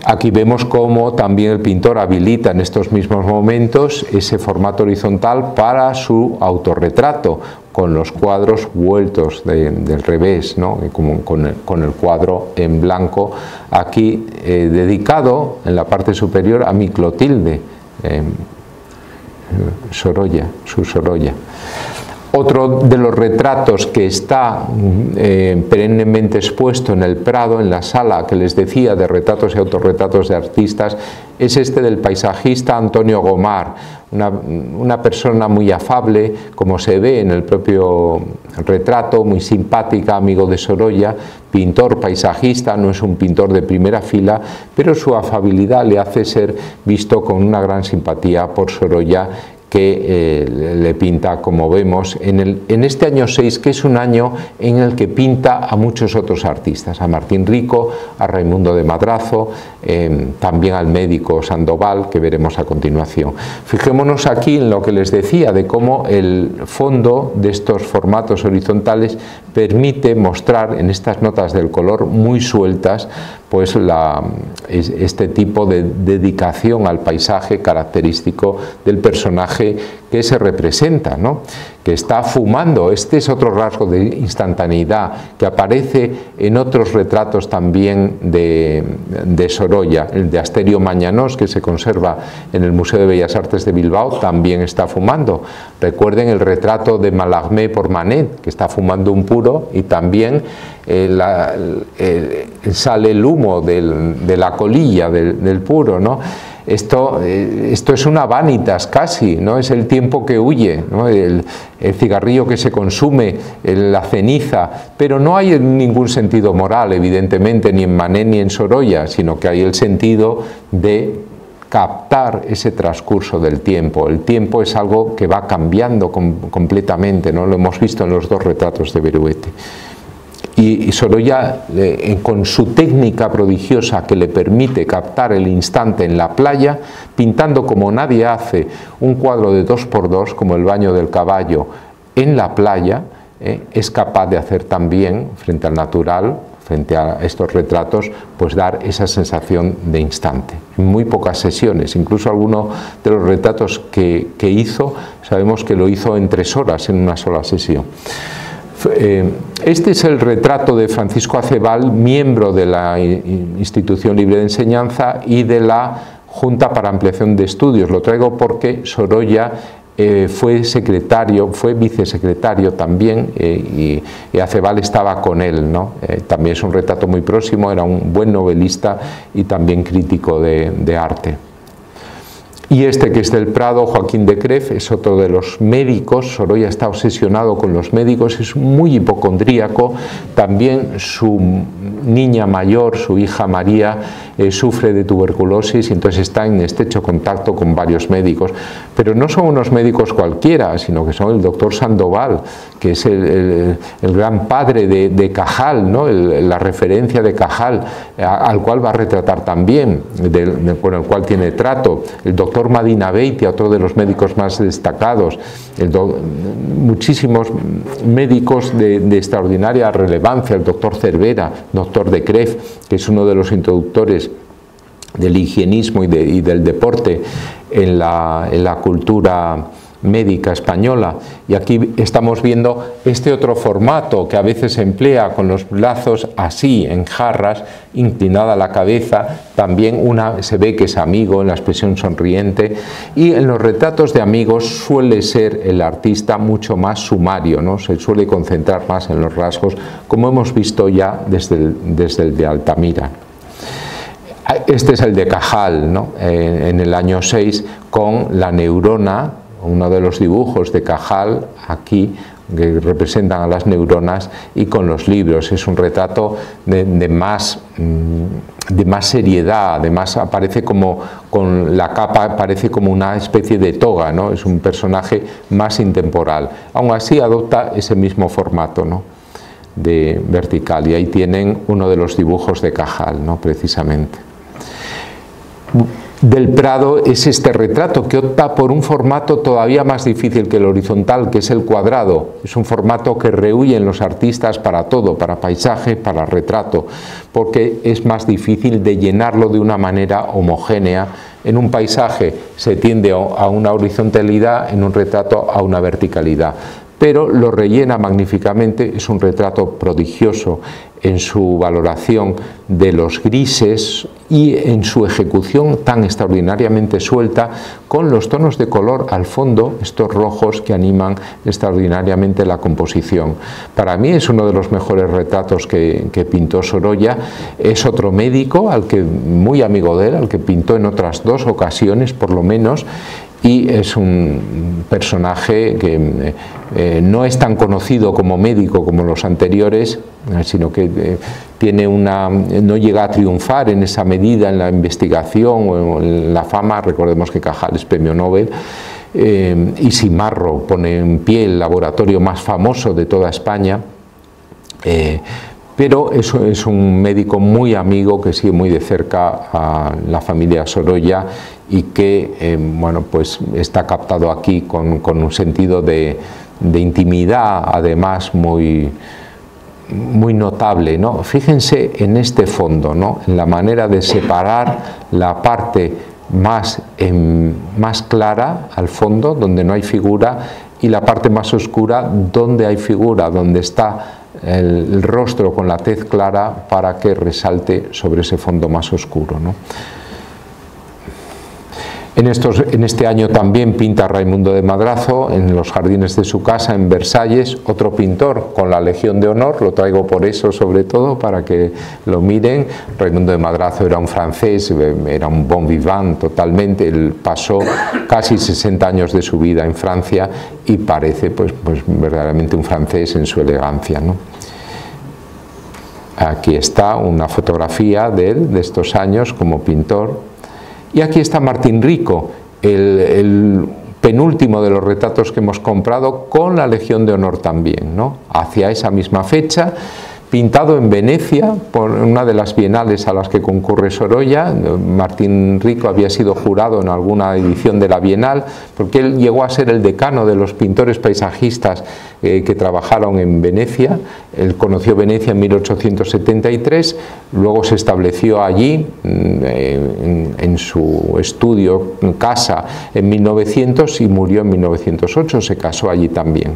Aquí vemos cómo también el pintor habilita en estos mismos momentos ese formato horizontal para su autorretrato, con los cuadros vueltos del revés, ¿no?, con el cuadro en blanco, aquí dedicado en la parte superior a mi Clotilde, Sorolla, su Sorolla. Otro de los retratos que está perennemente expuesto en el Prado, en la sala que les decía de retratos y autorretratos de artistas, es este del paisajista Antonio Gomar, una persona muy afable, como se ve en el propio retrato, muy simpática, amigo de Sorolla, pintor, paisajista, no es un pintor de primera fila, pero su afabilidad le hace ser visto con una gran simpatía por Sorolla, que le pinta, como vemos, en este año 6, que es un año en el que pinta a muchos otros artistas, a Martín Rico, a Raimundo de Madrazo, también al médico Sandoval, que veremos a continuación. Fijémonos aquí en lo que les decía, de cómo el fondo de estos formatos horizontales permite mostrar en estas notas del color muy sueltas, pues este tipo de dedicación al paisaje característico del personaje que se representa, ¿no?, que está fumando. Este es otro rasgo de instantaneidad que aparece en otros retratos también de Sorolla. El de Asterio Mañanos, que se conserva en el Museo de Bellas Artes de Bilbao, también está fumando. Recuerden el retrato de Mallarmé por Manet, que está fumando un puro, y también sale el humo de la colilla del puro, ¿no? Esto es una vanitas casi, ¿no? Es el tiempo que huye, ¿no?, el cigarrillo que se consume, la ceniza, pero no hay ningún sentido moral, evidentemente, ni en Manet ni en Sorolla, sino que hay el sentido de captar ese transcurso del tiempo. El tiempo es algo que va cambiando completamente, ¿no? Lo hemos visto en los dos retratos de Beruete. Y Sorolla, con su técnica prodigiosa que le permite captar el instante en la playa, pintando como nadie hace un cuadro de 2×2, como el baño del caballo en la playa, es capaz de hacer también, frente al natural, frente a estos retratos, pues dar esa sensación de instante. En muy pocas sesiones, incluso alguno de los retratos que hizo, sabemos que lo hizo en 3 horas, en una sola sesión. Este es el retrato de Francisco Acebal, miembro de la Institución Libre de Enseñanza y de la Junta para Ampliación de Estudios. Lo traigo porque Sorolla fue vicesecretario también, y Acebal estaba con él, ¿no? También es un retrato muy próximo, era un buen novelista y también crítico de arte. Y este, que es del Prado, Joaquín de Cref, es otro de los médicos. Sorolla está obsesionado con los médicos, es muy hipocondríaco. También su niña mayor, su hija María, sufre de tuberculosis y entonces está en estrecho contacto con varios médicos. Pero no son unos médicos cualquiera, sino que son el doctor Sandoval, que es el gran padre de Cajal, ¿no? La referencia de Cajal, al cual va a retratar también, con el cual tiene trato. El doctor Madina Beitia, otro de los médicos más destacados, muchísimos médicos de extraordinaria relevancia, el doctor Cervera, doctor de Cref, que es uno de los introductores del higienismo y del deporte en la cultura médica española. Y aquí estamos viendo este otro formato que a veces se emplea con los brazos así, en jarras, inclinada la cabeza. También se ve que es amigo en la expresión sonriente, y en los retratos de amigos suele ser el artista mucho más sumario, ¿no? Se suele concentrar más en los rasgos, como hemos visto ya desde el de Altamira. Este es el de Cajal, ¿no? En el año 6, con la neurona, uno de los dibujos de Cajal aquí, que representan a las neuronas, y con los libros. Es un retrato de más seriedad, además aparece como, con la capa parece como una especie de toga, ¿no? Es un personaje más intemporal. Aún así adopta ese mismo formato, ¿no? De vertical, y ahí tienen uno de los dibujos de Cajal, ¿no? Precisamente. Del Prado es este retrato, que opta por un formato todavía más difícil que el horizontal, que es el cuadrado. Es un formato que rehuyen los artistas para todo, para paisaje, para retrato, porque es más difícil de llenarlo de una manera homogénea. En un paisaje se tiende a una horizontalidad, en un retrato a una verticalidad, pero lo rellena magníficamente. Es un retrato prodigioso en su valoración de los grises y en su ejecución tan extraordinariamente suelta, con los tonos de color al fondo, estos rojos que animan extraordinariamente la composición. Para mí es uno de los mejores retratos que pintó Sorolla. Es otro médico, muy amigo de él, al que pintó en otras 2 ocasiones por lo menos, y es un personaje que no es tan conocido como médico como los anteriores, sino que no llega a triunfar en esa medida en la investigación o en la fama. Recordemos que Cajal es premio Nobel, y Simarro pone en pie el laboratorio más famoso de toda España, pero eso es un médico muy amigo que sigue muy de cerca a la familia Sorolla, y que bueno, pues está captado aquí con un sentido de intimidad, además muy notable, ¿no? Fíjense en este fondo, ¿no? En la manera de separar la parte más clara al fondo, donde no hay figura, y la parte más oscura donde hay figura, donde está el rostro con la tez clara para que resalte sobre ese fondo más oscuro, ¿no? En este año también pinta Raimundo de Madrazo en los jardines de su casa en Versalles, otro pintor con la Legión de Honor. Lo traigo por eso, sobre todo, para que lo miren. Raimundo de Madrazo era un francés, era un bon vivant totalmente. Él pasó casi 60 años de su vida en Francia y parece pues verdaderamente un francés en su elegancia, ¿no? Aquí está una fotografía de él, de estos años como pintor. Y aquí está Martín Rico, el penúltimo de los retratos que hemos comprado, con la Legión de Honor también, ¿no? Hacia esa misma fecha, pintado en Venecia por una de las bienales a las que concurre Sorolla. Martín Rico había sido jurado en alguna edición de la Bienal, porque él llegó a ser el decano de los pintores paisajistas que trabajaron en Venecia. Él conoció Venecia en 1873, luego se estableció allí en su estudio, en casa, en 1900, y murió en 1908, se casó allí también.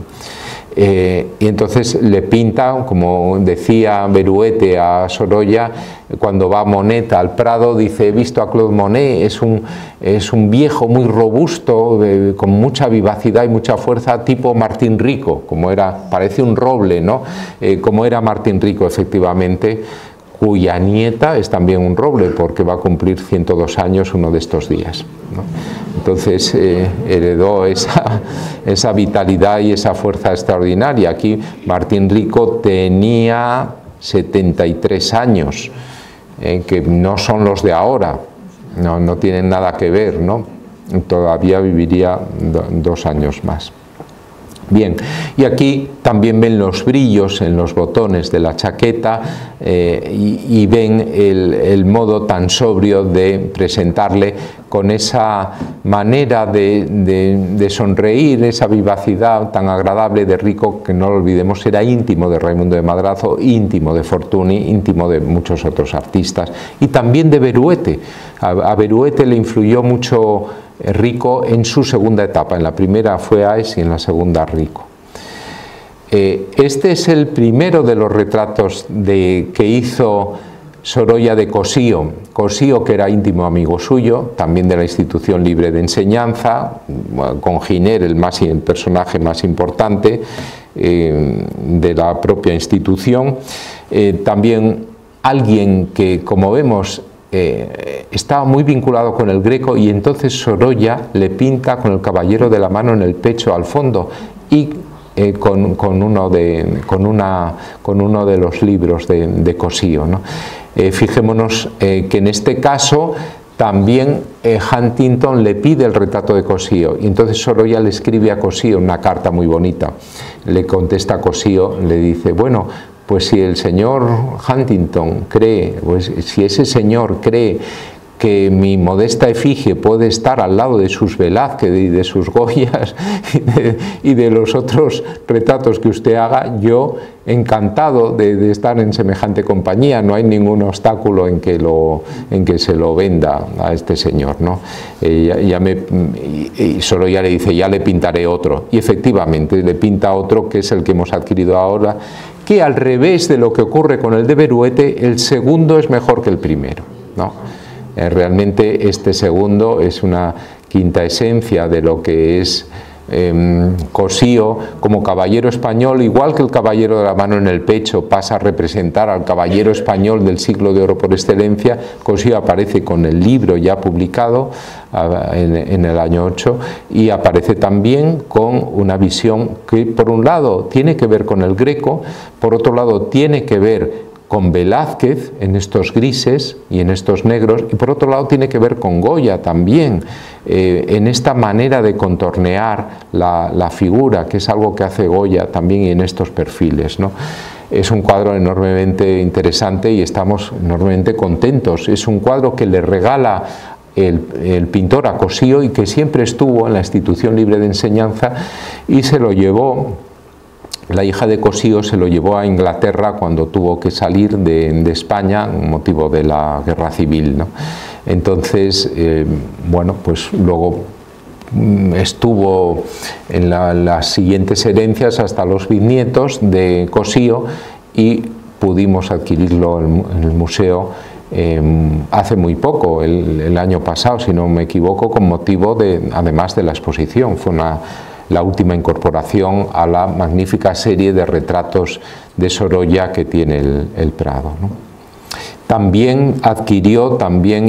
Y entonces le pinta, como decía Beruete a Sorolla, cuando va Monet al Prado, dice: he visto a Claude Monet, es un viejo muy robusto, con mucha vivacidad y mucha fuerza, tipo Martín Rico, parece un roble, ¿no? Como era Martín Rico, efectivamente, cuya nieta es también un roble, porque va a cumplir 102 años uno de estos días, ¿no? Entonces heredó esa vitalidad y esa fuerza extraordinaria. Aquí Martín Rico tenía 73 años, que no son los de ahora, no tienen nada que ver, ¿no? Todavía viviría 2 años más. Bien, y aquí también ven los brillos en los botones de la chaqueta, y ven el modo tan sobrio de presentarle, con esa manera de sonreír, esa vivacidad tan agradable de Rico, que no lo olvidemos, era íntimo de Raimundo de Madrazo, íntimo de Fortuny, íntimo de muchos otros artistas, y también de Beruete. A Beruete le influyó mucho Rico en su segunda etapa. En la primera fue Aes y en la segunda Rico. Este es el primero de los retratos que hizo Sorolla de Cosío. Cosío, que era íntimo amigo suyo, también de la Institución Libre de Enseñanza, con Giner, el personaje más importante de la propia institución. También alguien que, como vemos, estaba muy vinculado con el Greco, y entonces Sorolla le pinta con el caballero de la mano en el pecho al fondo y con uno de los libros de Cossío, ¿no? Fijémonos que en este caso también Huntington le pide el retrato de Cossío, y entonces Sorolla le escribe a Cossío una carta muy bonita. Le contesta a Cossío, le dice: bueno, pues si el señor Huntington cree, pues si ese señor cree que mi modesta efigie puede estar al lado de sus Velázquez y de sus Goyas y de los otros retratos que usted haga, yo encantado de estar en semejante compañía, no hay ningún obstáculo en que se lo venda a este señor, ¿no? Y Sorolla le dice: ya le pintaré otro, y efectivamente le pinta otro, que es el que hemos adquirido ahora, que al revés de lo que ocurre con el de Beruete, el segundo es mejor que el primero, ¿no? Realmente este segundo es una quinta esencia de lo que es Cossío como caballero español. Igual que el caballero de la mano en el pecho pasa a representar al caballero español del siglo de oro por excelencia, Cossío aparece con el libro ya publicado en el año 8, y aparece también con una visión que por un lado tiene que ver con el Greco, por otro lado tiene que ver con Velázquez en estos grises y en estos negros, y por otro lado tiene que ver con Goya también, en esta manera de contornear la figura, que es algo que hace Goya también, y en estos perfiles, ¿no? Es un cuadro enormemente interesante y estamos enormemente contentos. Es un cuadro que le regala el pintor a Cossío y que siempre estuvo en la Institución Libre de Enseñanza, y se lo llevó. La hija de Cossío se lo llevó a Inglaterra cuando tuvo que salir de España con motivo de la guerra civil, ¿no? Entonces, bueno, pues luego estuvo en las siguientes herencias hasta los bisnietos de Cossío, y pudimos adquirirlo en el museo hace muy poco, el año pasado, si no me equivoco, con motivo además de la exposición. Fue la última incorporación a la magnífica serie de retratos de Sorolla que tiene el Prado, ¿no? También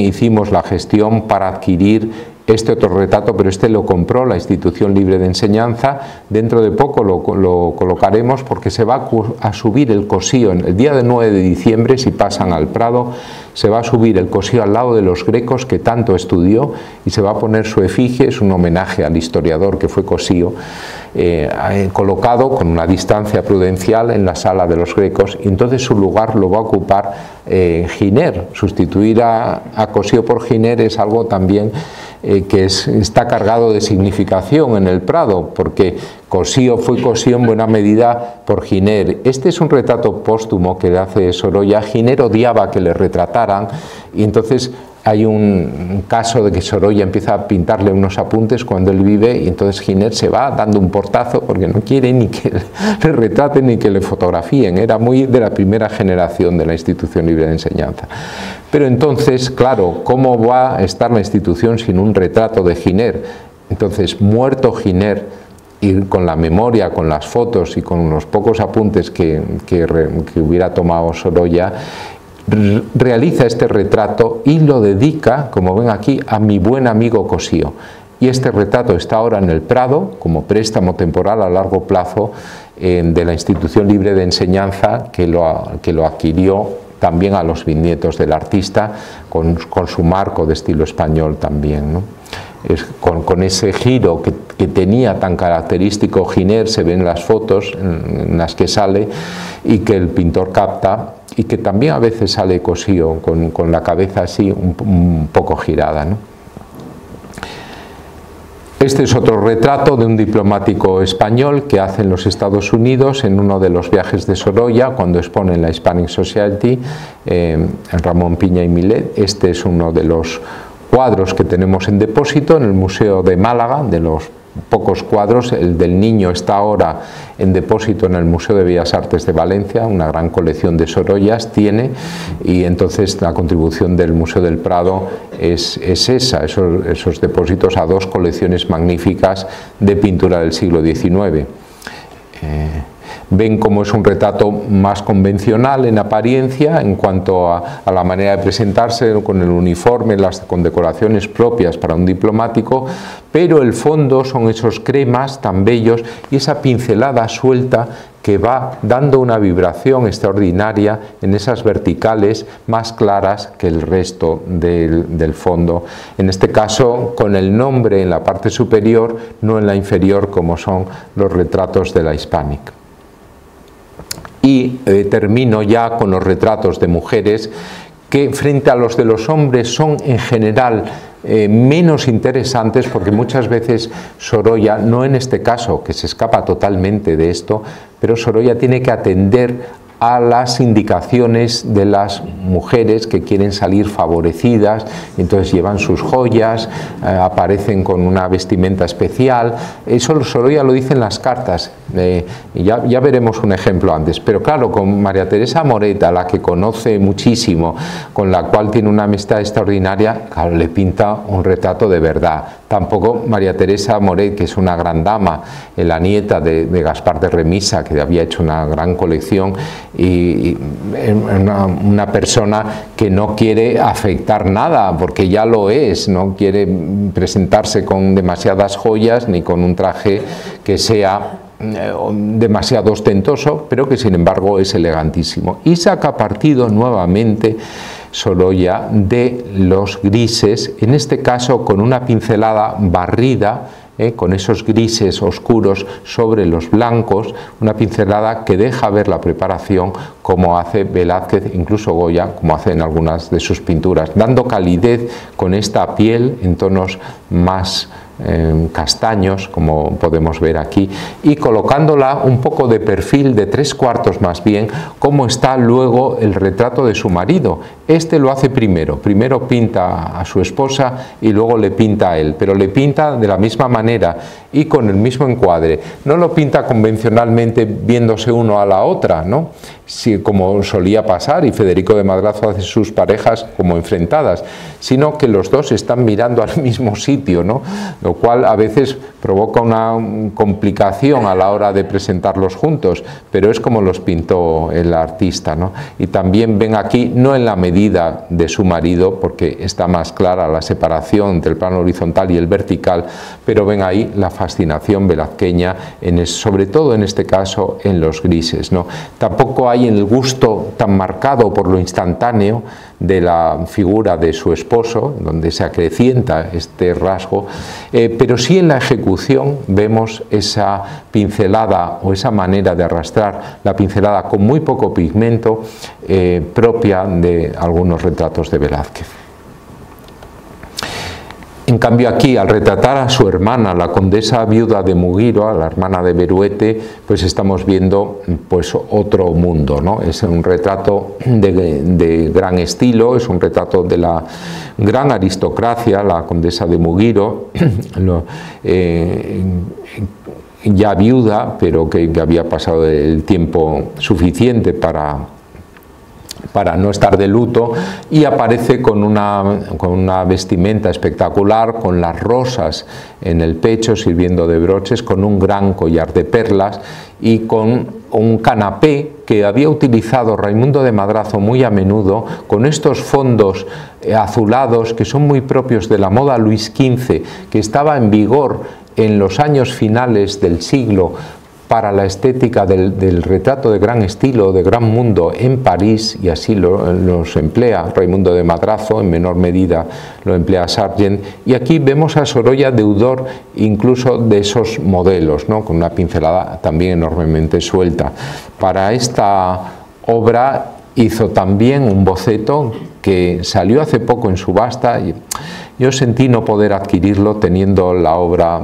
hicimos la gestión para adquirir este otro retrato, pero este lo compró la Institución Libre de Enseñanza. Dentro de poco lo colocaremos, porque se va a subir el Cossío el día de 9 de diciembre, si pasan al Prado, se va a subir el Cossío al lado de los Grecos que tanto estudió, y se va a poner su efigie, es un homenaje al historiador que fue Cossío, colocado con una distancia prudencial en la sala de los Grecos, y entonces su lugar lo va a ocupar Giner. Sustituir a Cossío por Giner es algo también que está cargado de significación en el Prado, porque Cossío fue Cossío en buena medida por Giner. Este es un retrato póstumo que le hace Sorolla. Giner odiaba que le retrataran, y entonces hay un caso de que Sorolla empieza a pintarle unos apuntes cuando él vive, y entonces Giner se va dando un portazo porque no quiere ni que le retraten ni que le fotografíen. Era muy de la primera generación de la Institución Libre de Enseñanza. Pero entonces, claro, ¿cómo va a estar la institución sin un retrato de Giner? Entonces, muerto Giner, y con la memoria, con las fotos y con unos pocos apuntes que hubiera tomado Sorolla, realiza este retrato y lo dedica, como ven aquí, a mi buen amigo Cossío. Y este retrato está ahora en el Prado como préstamo temporal a largo plazo de la Institución Libre de Enseñanza, que lo adquirió también a los bisnietos del artista, con su marco de estilo español también, ¿no? Con ese giro que tenía tan característico Giner, se ven las fotos en las que sale, y que el pintor capta, y que también a veces sale Cossío con la cabeza así un poco girada, ¿no? Este es otro retrato de un diplomático español que hace en los Estados Unidos en uno de los viajes de Sorolla, cuando expone en la Hispanic Society, en Ramón Piña y Milet. Este es uno de los cuadros que tenemos en depósito en el Museo de Málaga, de los pocos cuadros. El del niño está ahora en depósito en el Museo de Bellas Artes de Valencia, una gran colección de Sorollas tiene, y entonces la contribución del Museo del Prado es esa, esos depósitos a dos colecciones magníficas de pintura del siglo XIX. Ven como es un retrato más convencional en apariencia en cuanto a la manera de presentarse, con el uniforme, las condecoraciones propias para un diplomático, pero el fondo son esos cremas tan bellos y esa pincelada suelta que va dando una vibración extraordinaria en esas verticales más claras que el resto del fondo. En este caso, con el nombre en la parte superior, no en la inferior, como son los retratos de la Hispanic. Y termino ya con los retratos de mujeres que frente a los de los hombres son en general menos interesantes, porque muchas veces Sorolla, no en este caso que se escapa totalmente de esto, pero Sorolla tiene que atender a las indicaciones de las mujeres que quieren salir favorecidas, entonces llevan sus joyas, aparecen con una vestimenta especial. Eso Sorolla lo dice en las cartas, ya veremos un ejemplo antes, pero claro, con María Teresa Moret, a la que conoce muchísimo, con la cual tiene una amistad extraordinaria, claro, le pinta un retrato de verdad. Tampoco María Teresa Moret, que es una gran dama, la nieta de Gaspar de Remisa, que había hecho una gran colección, y una persona que no quiere afectar nada, porque ya lo es, no quiere presentarse con demasiadas joyas ni con un traje que sea demasiado ostentoso, pero que sin embargo es elegantísimo. Y saca partido nuevamente Sorolla de los grises, en este caso con una pincelada barrida, con esos grises oscuros sobre los blancos, una pincelada que deja ver la preparación como hace Velázquez, incluso Goya, como hace en algunas de sus pinturas, dando calidez con esta piel en tonos más castaños, como podemos ver aquí, y colocándola un poco de perfil, de 3/4 más bien, como está luego el retrato de su marido. Este lo hace primero pinta a su esposa y luego le pinta a él, pero le pinta de la misma manera y con el mismo encuadre. No lo pinta convencionalmente viéndose uno a la otra, ¿no? Sí, como solía pasar, y Federico de Madrazo hace sus parejas como enfrentadas, sino que los dos están mirando al mismo sitio, ¿no? Lo cual a veces provoca una complicación a la hora de presentarlos juntos, pero es como los pintó el artista, ¿no? Y también ven aquí, no en la medida de su marido, porque está más clara la separación entre el plano horizontal y el vertical, pero ven ahí la fascinación velazqueña, sobre todo en este caso en los grises, ¿no? Tampoco hay en el gusto tan marcado por lo instantáneo de la figura de su esposo, donde se acrecienta este rasgo, pero sí en la ejecución vemos esa pincelada o esa manera de arrastrar la pincelada con muy poco pigmento propia de algunos retratos de Velázquez. En cambio aquí, al retratar a su hermana, la condesa viuda de Mugiro, a la hermana de Beruete, pues estamos viendo pues otro mundo, ¿no? Es un retrato de gran estilo, es un retrato de la gran aristocracia, la condesa de Mugiro, ya viuda, pero que había pasado el tiempo suficiente para no estar de luto, y aparece con una vestimenta espectacular, con las rosas en el pecho sirviendo de broches, con un gran collar de perlas y con un canapé que había utilizado Raimundo de Madrazo muy a menudo, con estos fondos azulados que son muy propios de la moda Luis XV, que estaba en vigor en los años finales del siglo para la estética del retrato de gran estilo, de gran mundo en París, y así los emplea Raimundo de Madrazo, en menor medida lo emplea Sargent, y aquí vemos a Sorolla deudor incluso de esos modelos, ¿no? Con una pincelada también enormemente suelta. Para esta obra hizo también un boceto que salió hace poco en subasta, y yo sentí no poder adquirirlo teniendo la obra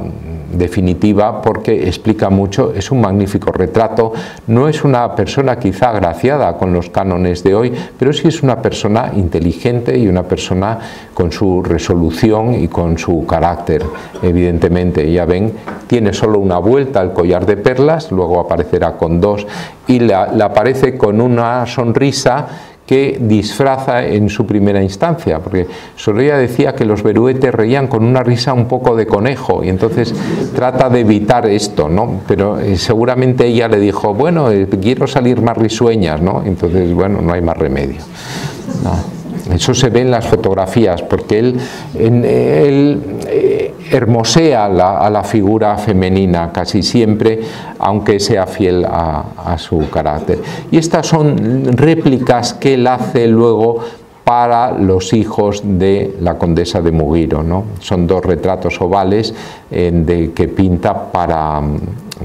definitiva, porque explica mucho, es un magnífico retrato, no es una persona quizá agraciada con los cánones de hoy, pero sí es una persona inteligente y una persona con su resolución y con su carácter, evidentemente. Ya ven, tiene solo una vuelta el collar de perlas, luego aparecerá con dos, y le aparece con una sonrisa que disfraza en su primera instancia, porque Sorolla decía que los beruetes reían con una risa un poco de conejo y entonces trata de evitar esto, ¿no? Pero seguramente ella le dijo, bueno, quiero salir más risueñas, ¿no? Entonces, bueno, no hay más remedio. No. Eso se ve en las fotografías, porque él hermosea a la figura femenina casi siempre, aunque sea fiel a su carácter. Y estas son réplicas que él hace luego para los hijos de la condesa de Mugiro, ¿no? Son dos retratos ovales que pinta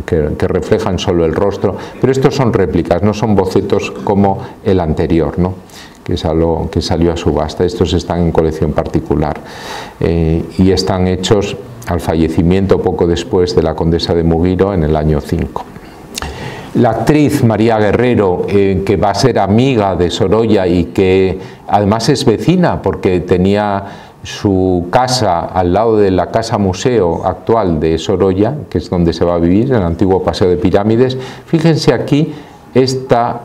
que reflejan solo el rostro, pero estos son réplicas, no son bocetos como el anterior, ¿no? que salió a subasta. Estos están en colección particular y están hechos al fallecimiento poco después de la condesa de Mugiro en el año 5. La actriz María Guerrero, que va a ser amiga de Sorolla y que además es vecina porque tenía su casa al lado de la casa museo actual de Sorolla, que es donde se va a vivir, en el antiguo Paseo de Pirámides. Fíjense aquí esta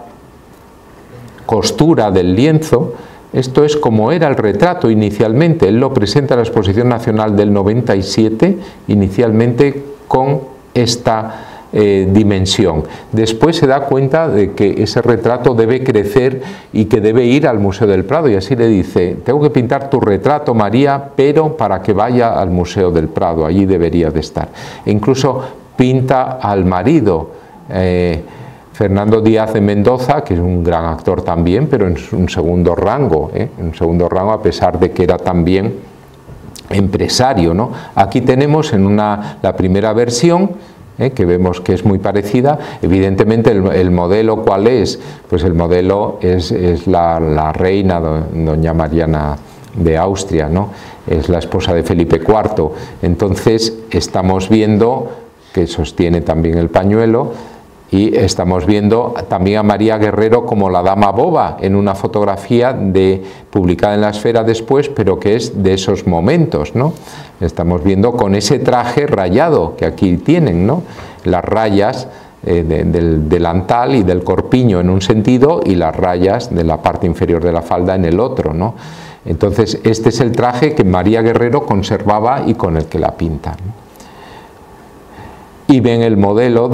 costura del lienzo. Esto es como era el retrato inicialmente. Él lo presenta en la Exposición Nacional del 97, inicialmente con esta dimensión. Después se da cuenta de que ese retrato debe crecer y que debe ir al Museo del Prado, y así le dice, tengo que pintar tu retrato, María, pero para que vaya al Museo del Prado, allí debería de estar. E incluso pinta al marido, Fernando Díaz de Mendoza, que es un gran actor también, pero en un segundo rango, a pesar de que era también empresario, ¿no? Aquí tenemos la primera versión, que vemos que es muy parecida. Evidentemente el modelo, ¿cuál es? Pues el modelo es la reina doña Mariana de Austria, ¿no? Es la esposa de Felipe IV. Entonces estamos viendo que sostiene también el pañuelo, y estamos viendo también a María Guerrero como la dama boba en una fotografía publicada en La Esfera después, pero que es de esos momentos, ¿no? Estamos viendo con ese traje rayado que aquí tienen, ¿no? Las rayas del delantal y del corpiño en un sentido y las rayas de la parte inferior de la falda en el otro, ¿no? Entonces este es el traje que María Guerrero conservaba y con el que la pinta, ¿no? Y ven el modelo,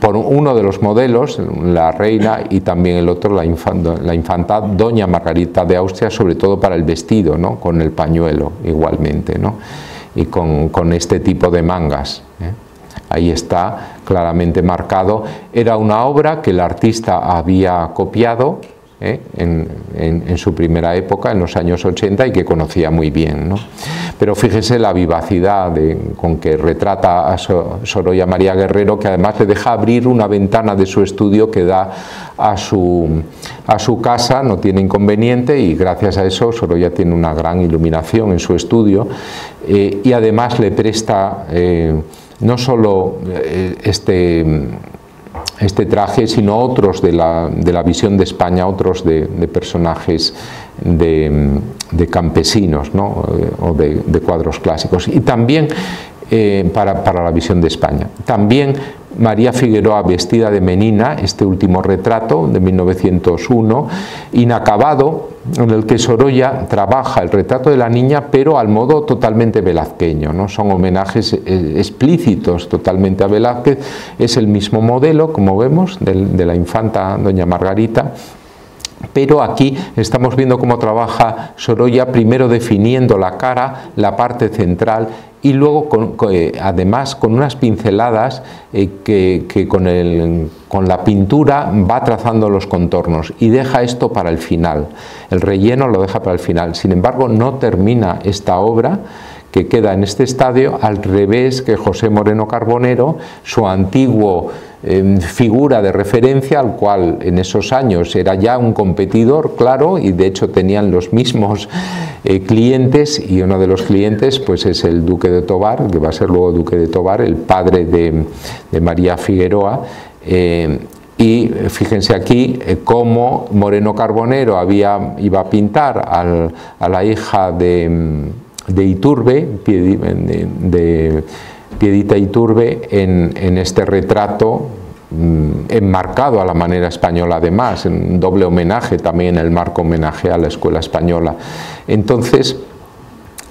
por uno de los modelos, la reina, y también el otro, la infanta doña Margarita de Austria, sobre todo para el vestido, ¿no? Con el pañuelo igualmente, ¿no? Y con este tipo de mangas, Ahí está claramente marcado. Era una obra que el artista había copiado en su primera época, en los años 80, y que conocía muy bien, ¿no? Pero fíjese la vivacidad con que retrata a Sorolla María Guerrero, que además le deja abrir una ventana de su estudio que da a su casa, no tiene inconveniente, y gracias a eso Sorolla tiene una gran iluminación en su estudio, y además le presta no solo este traje, sino otros de la visión de España, otros de personajes de campesinos, ¿no? O de cuadros clásicos, y también para la visión de España. También María Figueroa vestida de menina, este último retrato de 1901, inacabado, en el que Sorolla trabaja el retrato de la niña, pero al modo totalmente velazqueño, ¿no? Son homenajes explícitos totalmente a Velázquez. Es el mismo modelo, como vemos, de la infanta doña Margarita, pero aquí estamos viendo cómo trabaja Sorolla, primero definiendo la cara, la parte central, y luego además con unas pinceladas que con la pintura va trazando los contornos, y deja esto para el final. El relleno lo deja para el final. Sin embargo, no termina esta obra, que queda en este estadio, al revés que José Moreno Carbonero, su antiguo figura de referencia, al cual en esos años era ya un competidor, claro, y de hecho tenían los mismos clientes, y uno de los clientes pues es el duque de Tovar, que va a ser luego duque de Tovar, el padre de María Figueroa. Y fíjense aquí cómo Moreno Carbonero iba a pintar a la hija de Iturbe, de Piedita Iturbe, en este retrato enmarcado a la manera española, además, en doble homenaje también, el marco homenaje a la escuela española. Entonces,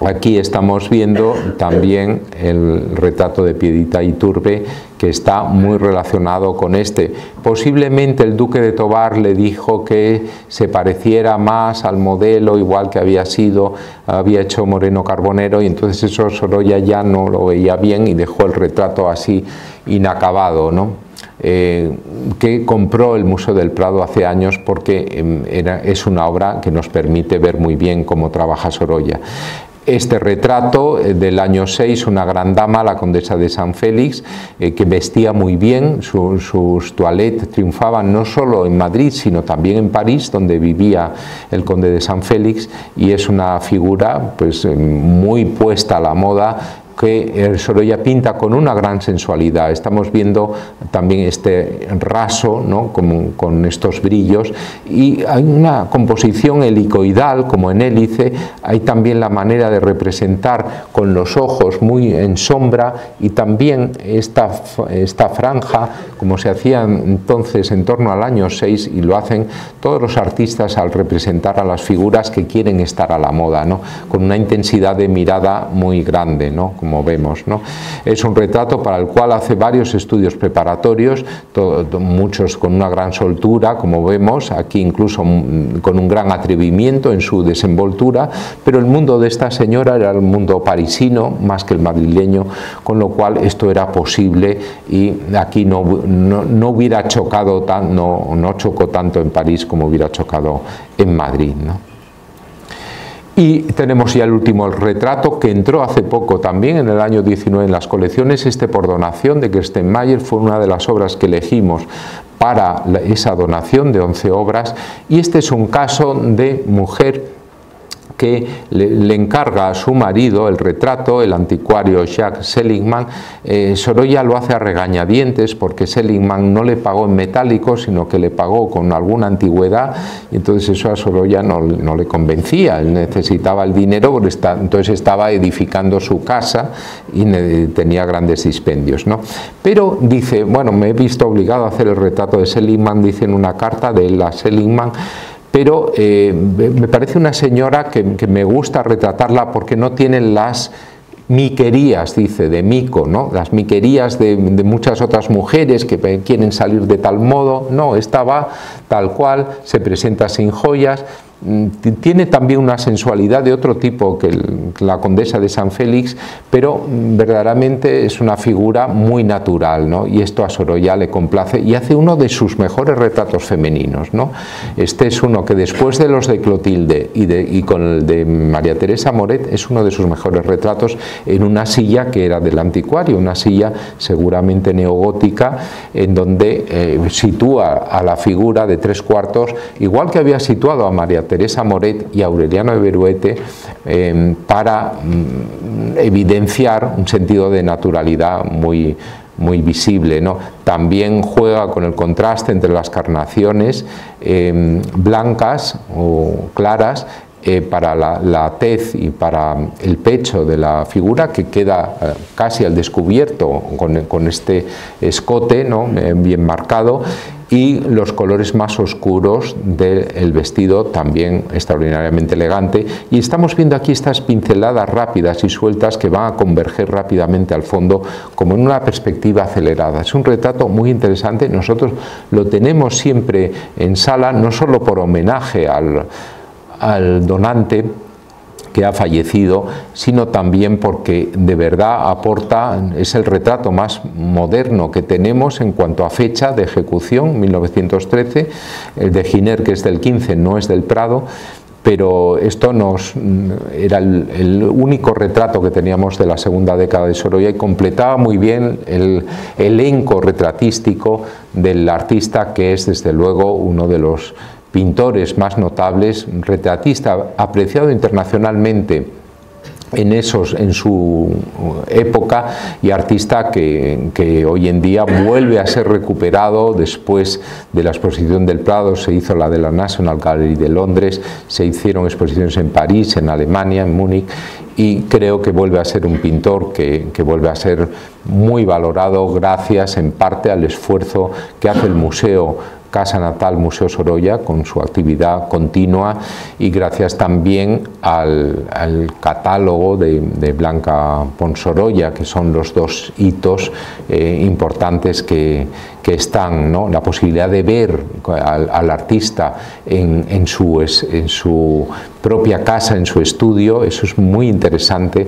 aquí estamos viendo también el retrato de Piedita Iturbe, que está muy relacionado con este. Posiblemente el duque de Tovar le dijo que se pareciera más al modelo, igual que había hecho Moreno Carbonero, y entonces eso Sorolla ya no lo veía bien y dejó el retrato así inacabado, ¿no? Que compró el Museo del Prado hace años porque es una obra que nos permite ver muy bien cómo trabaja Sorolla. Este retrato del año 6, una gran dama, la condesa de San Félix, que vestía muy bien, sus toilettes triunfaban no solo en Madrid, sino también en París, donde vivía el conde de San Félix, y es una figura pues, muy puesta a la moda, que Sorolla pinta con una gran sensualidad. Estamos viendo también este raso, ¿no? con estos brillos, y hay una composición helicoidal como en hélice. Hay también la manera de representar con los ojos muy en sombra, y también esta franja, como se hacía entonces en torno al año 6, y lo hacen todos los artistas al representar a las figuras que quieren estar a la moda, ¿no? Con una intensidad de mirada muy grande, ¿no? Como vemos, ¿no? Es un retrato para el cual hace varios estudios preparatorios, muchos con una gran soltura, como vemos, aquí incluso con un gran atrevimiento en su desenvoltura, pero el mundo de esta señora era el mundo parisino más que el madrileño, con lo cual esto era posible, y aquí no hubiera chocado, no chocó tanto en París como hubiera chocado en Madrid, ¿no? Y tenemos ya el último retrato, que entró hace poco también, en el año 19, en las colecciones. Este, por donación de Gerstenmayer, fue una de las obras que elegimos para esa donación de 11 obras, y este es un caso de mujer que le encarga a su marido el retrato, el anticuario Jacques Seligman. Sorolla lo hace a regañadientes porque Seligman no le pagó en metálico, sino que le pagó con alguna antigüedad, y entonces eso a Sorolla no le convencía. Él necesitaba el dinero porque entonces estaba edificando su casa y tenía grandes dispendios, ¿no? Pero dice, bueno, me he visto obligado a hacer el retrato de Seligman, dice en una carta de él a Seligman, pero me parece una señora que me gusta retratarla porque no tiene las miquerías, dice, de Mico, ¿no? Las miquerías de muchas otras mujeres que quieren salir de tal modo. No, esta va tal cual, se presenta sin joyas. Tiene también una sensualidad de otro tipo que la condesa de San Félix, pero verdaderamente es una figura muy natural, ¿no? Y esto a Sorolla le complace, y hace uno de sus mejores retratos femeninos, ¿no? Este es uno que, después de los de Clotilde y con el de María Teresa Moret, es uno de sus mejores retratos, en una silla que era del anticuario, una silla seguramente neogótica, en donde sitúa a la figura de 3/4, igual que había situado a María Teresa Moret y Aureliano de Beruete, para evidenciar un sentido de naturalidad muy visible, ¿no? También juega con el contraste entre las carnaciones blancas o claras, para la tez y para el pecho de la figura, que queda casi al descubierto con este escote, ¿no? Bien marcado, y los colores más oscuros del vestido, también extraordinariamente elegante. Y estamos viendo aquí estas pinceladas rápidas y sueltas que van a converger rápidamente al fondo, como en una perspectiva acelerada. Es un retrato muy interesante. Nosotros lo tenemos siempre en sala, no solo por homenaje al donante que ha fallecido, sino también porque de verdad aporta, es el retrato más moderno que tenemos en cuanto a fecha de ejecución, 1913, el de Giner, que es del 15, no es del Prado, pero esto era el único retrato que teníamos de la segunda década de Sorolla, y completaba muy bien el elenco retratístico del artista, que es desde luego uno de los pintores más notables, retratista apreciado internacionalmente en su época, y artista que hoy en día vuelve a ser recuperado después de la exposición del Prado. Se hizo la de la National Gallery de Londres, se hicieron exposiciones en París, en Alemania, en Múnich, y creo que vuelve a ser un pintor que vuelve a ser muy valorado gracias en parte al esfuerzo que hace el museo Casa Natal Museo Sorolla con su actividad continua y gracias también al catálogo de Blanca Pons Sorolla, que son los dos hitos importantes que están, ¿no? La posibilidad de ver al artista en su propia casa, en su estudio, eso es muy interesante.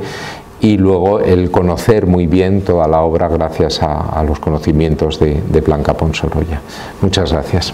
Y luego el conocer muy bien toda la obra gracias a los conocimientos de Blanca Pons Sorolla. Muchas gracias.